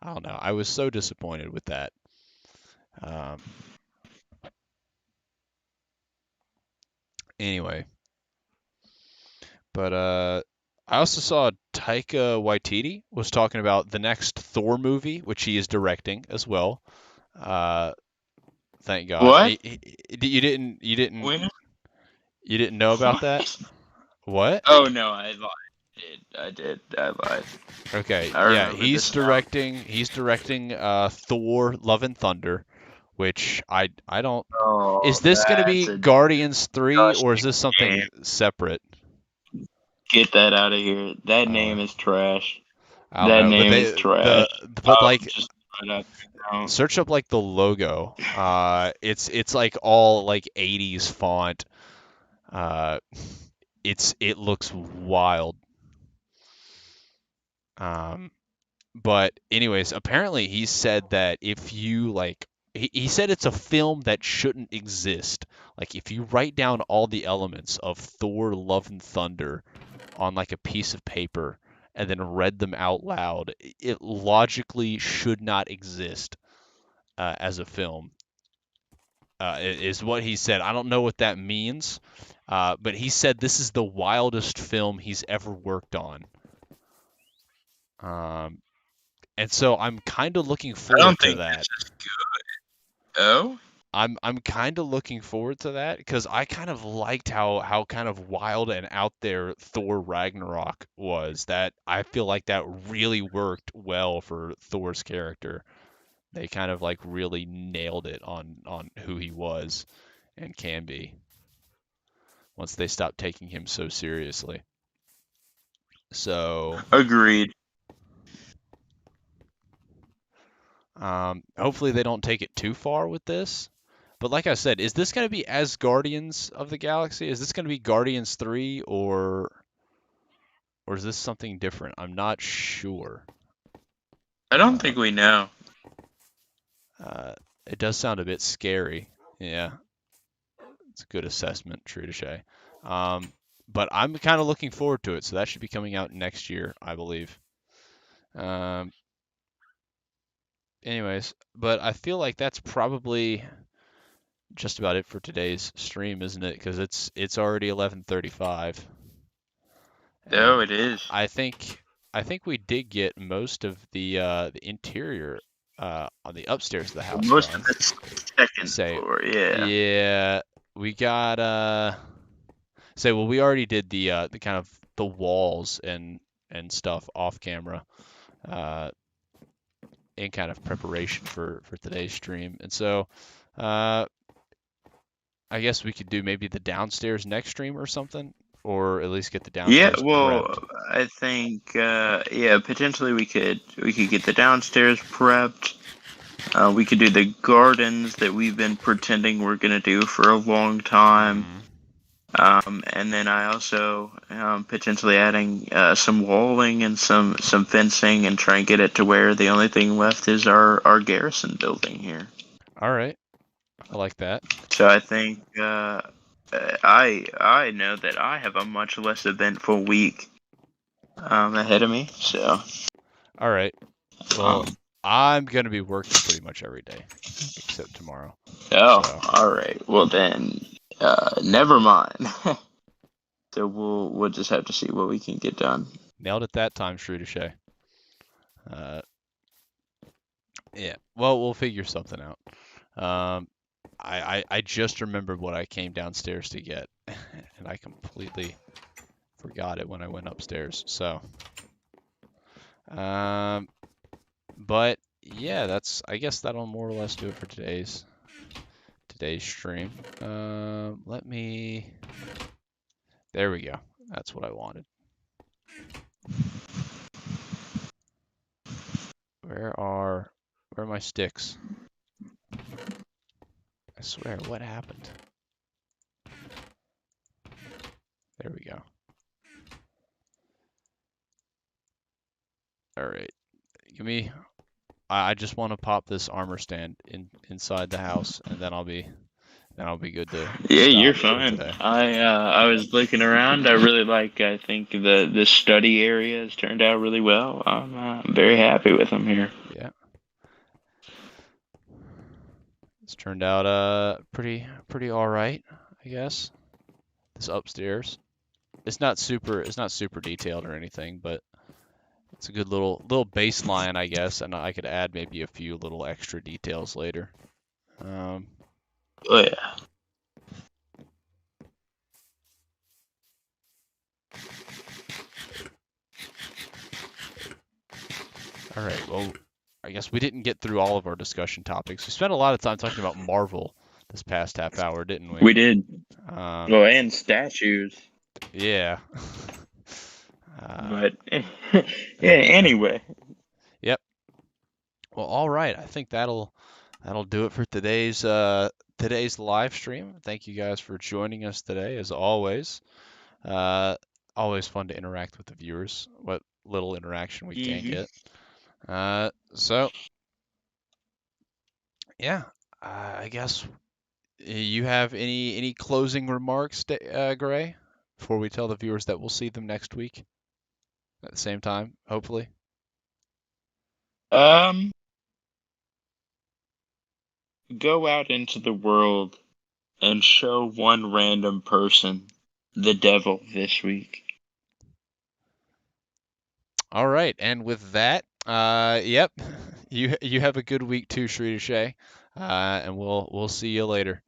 I don't know. I was so disappointed with that. Um, anyway, but I also saw Taika Waititi was talking about the next Thor movie, which he is directing as well. Uh, thank God. What? You didn't When? you didn't know about that? What? What? Oh no, I lied. I lied. Okay, I yeah, remember he's this now. directing he's directing Thor: Love and Thunder, which I don't Oh, is this going to that's be a Guardians 3 or is disgusting this name. something separate? Get that out of here. That Uh, name is trash. I don't That know, but name is they trash. but I'll like just throw it out there now. search up like the logo. It's like all like 80s font. Uh it looks wild. Um But anyways, apparently he said that if you like he said it's a film that shouldn't exist. Like if you write down all the elements of Thor Love and Thunder on like a piece of paper and then read them out loud, it logically should not exist as a film. Is what he said. I don't know what that means, but he said this is the wildest film he's ever worked on. Um, and so I'm kind of looking I don't forward to think that. this is good. Oh? I'm kind of looking forward to that because I kind of liked how kind of wild and out there Thor Ragnarok was. That I feel like that really worked well for Thor's character. They kind of like really nailed it on who he was and can be once they stopped taking him so seriously. So Agreed. hopefully they don't take it too far with this. But like I said, is this going to be as Guardians of the Galaxy? Is this going to be Guardians 3 or is this something different? I'm not sure. I don't Uh, think we know. uh, it does sound a bit scary. Yeah, it's a good assessment, true to say. Um, but I'm kind of looking forward to it, so that should be coming out next year, I believe. Um, anyways, but I feel like that's probably just about it for today's stream, isn't it? Because it's already 11:35, Oh, and it is. I think I think we did get most of the interior on the upstairs of the house Most of done. the second Say, floor, yeah. yeah, we got say well we already did the kind of the walls and stuff off camera uh in kind of preparation for today's stream, and so uh I guess we could do maybe the downstairs next stream or something, or at least get the Yeah, downstairs well, prepped. I think yeah, potentially we could get the downstairs prepped. We could do the gardens that we've been pretending we're gonna do for a long time. Hmm. And then I also potentially adding some walling and some fencing and try and get it to where the only thing left is our garrison building here. All right, I like that. So I think I know that I have a much less eventful week ahead of me. So All right. Well, um, I'm gonna be working pretty much every day except tomorrow. oh, So all right. Well then, never mind. So we'll just have to see what we can get done. nailed it that time, Shrew to Shay. Yeah. Well, we'll figure something out. Um, I just remembered what I came downstairs to get, and I completely forgot it when I went upstairs. So, um, but yeah, I guess that'll more or less do it for today's stream. Let me. There we go. That's what I wanted. Where are my sticks? I swear, what happened? There we go. All right. Give me. I just want to pop this armor stand inside the house, and then I'll be good to Yeah, you're stop for fine. today. I was looking around. I think the study area has turned out really well. I'm very happy with them here. Yeah. It's turned out pretty all right, I guess. This upstairs. It's not super detailed or anything, but it's a good little baseline, I guess, and I could add maybe a few little extra details later. Oh yeah. All right. Well, I guess we didn't get through all of our discussion topics. We spent a lot of time talking about Marvel this past half hour, didn't we? We did. Um, Well, and statues. yeah. But yeah. Anyway. Yep. Well, all right. I think that'll do it for today's live stream. Thank you guys for joining us today, as always. Always fun to interact with the viewers. What little interaction we can Mhm. get. So yeah, I guess you have any closing remarks, Gray, before we tell the viewers that we'll see them next week at the same time, hopefully. Um, go out into the world and show one random person the devil this week. All right, and with that, yep, you have a good week too, Shrita Shay, and we'll see you later.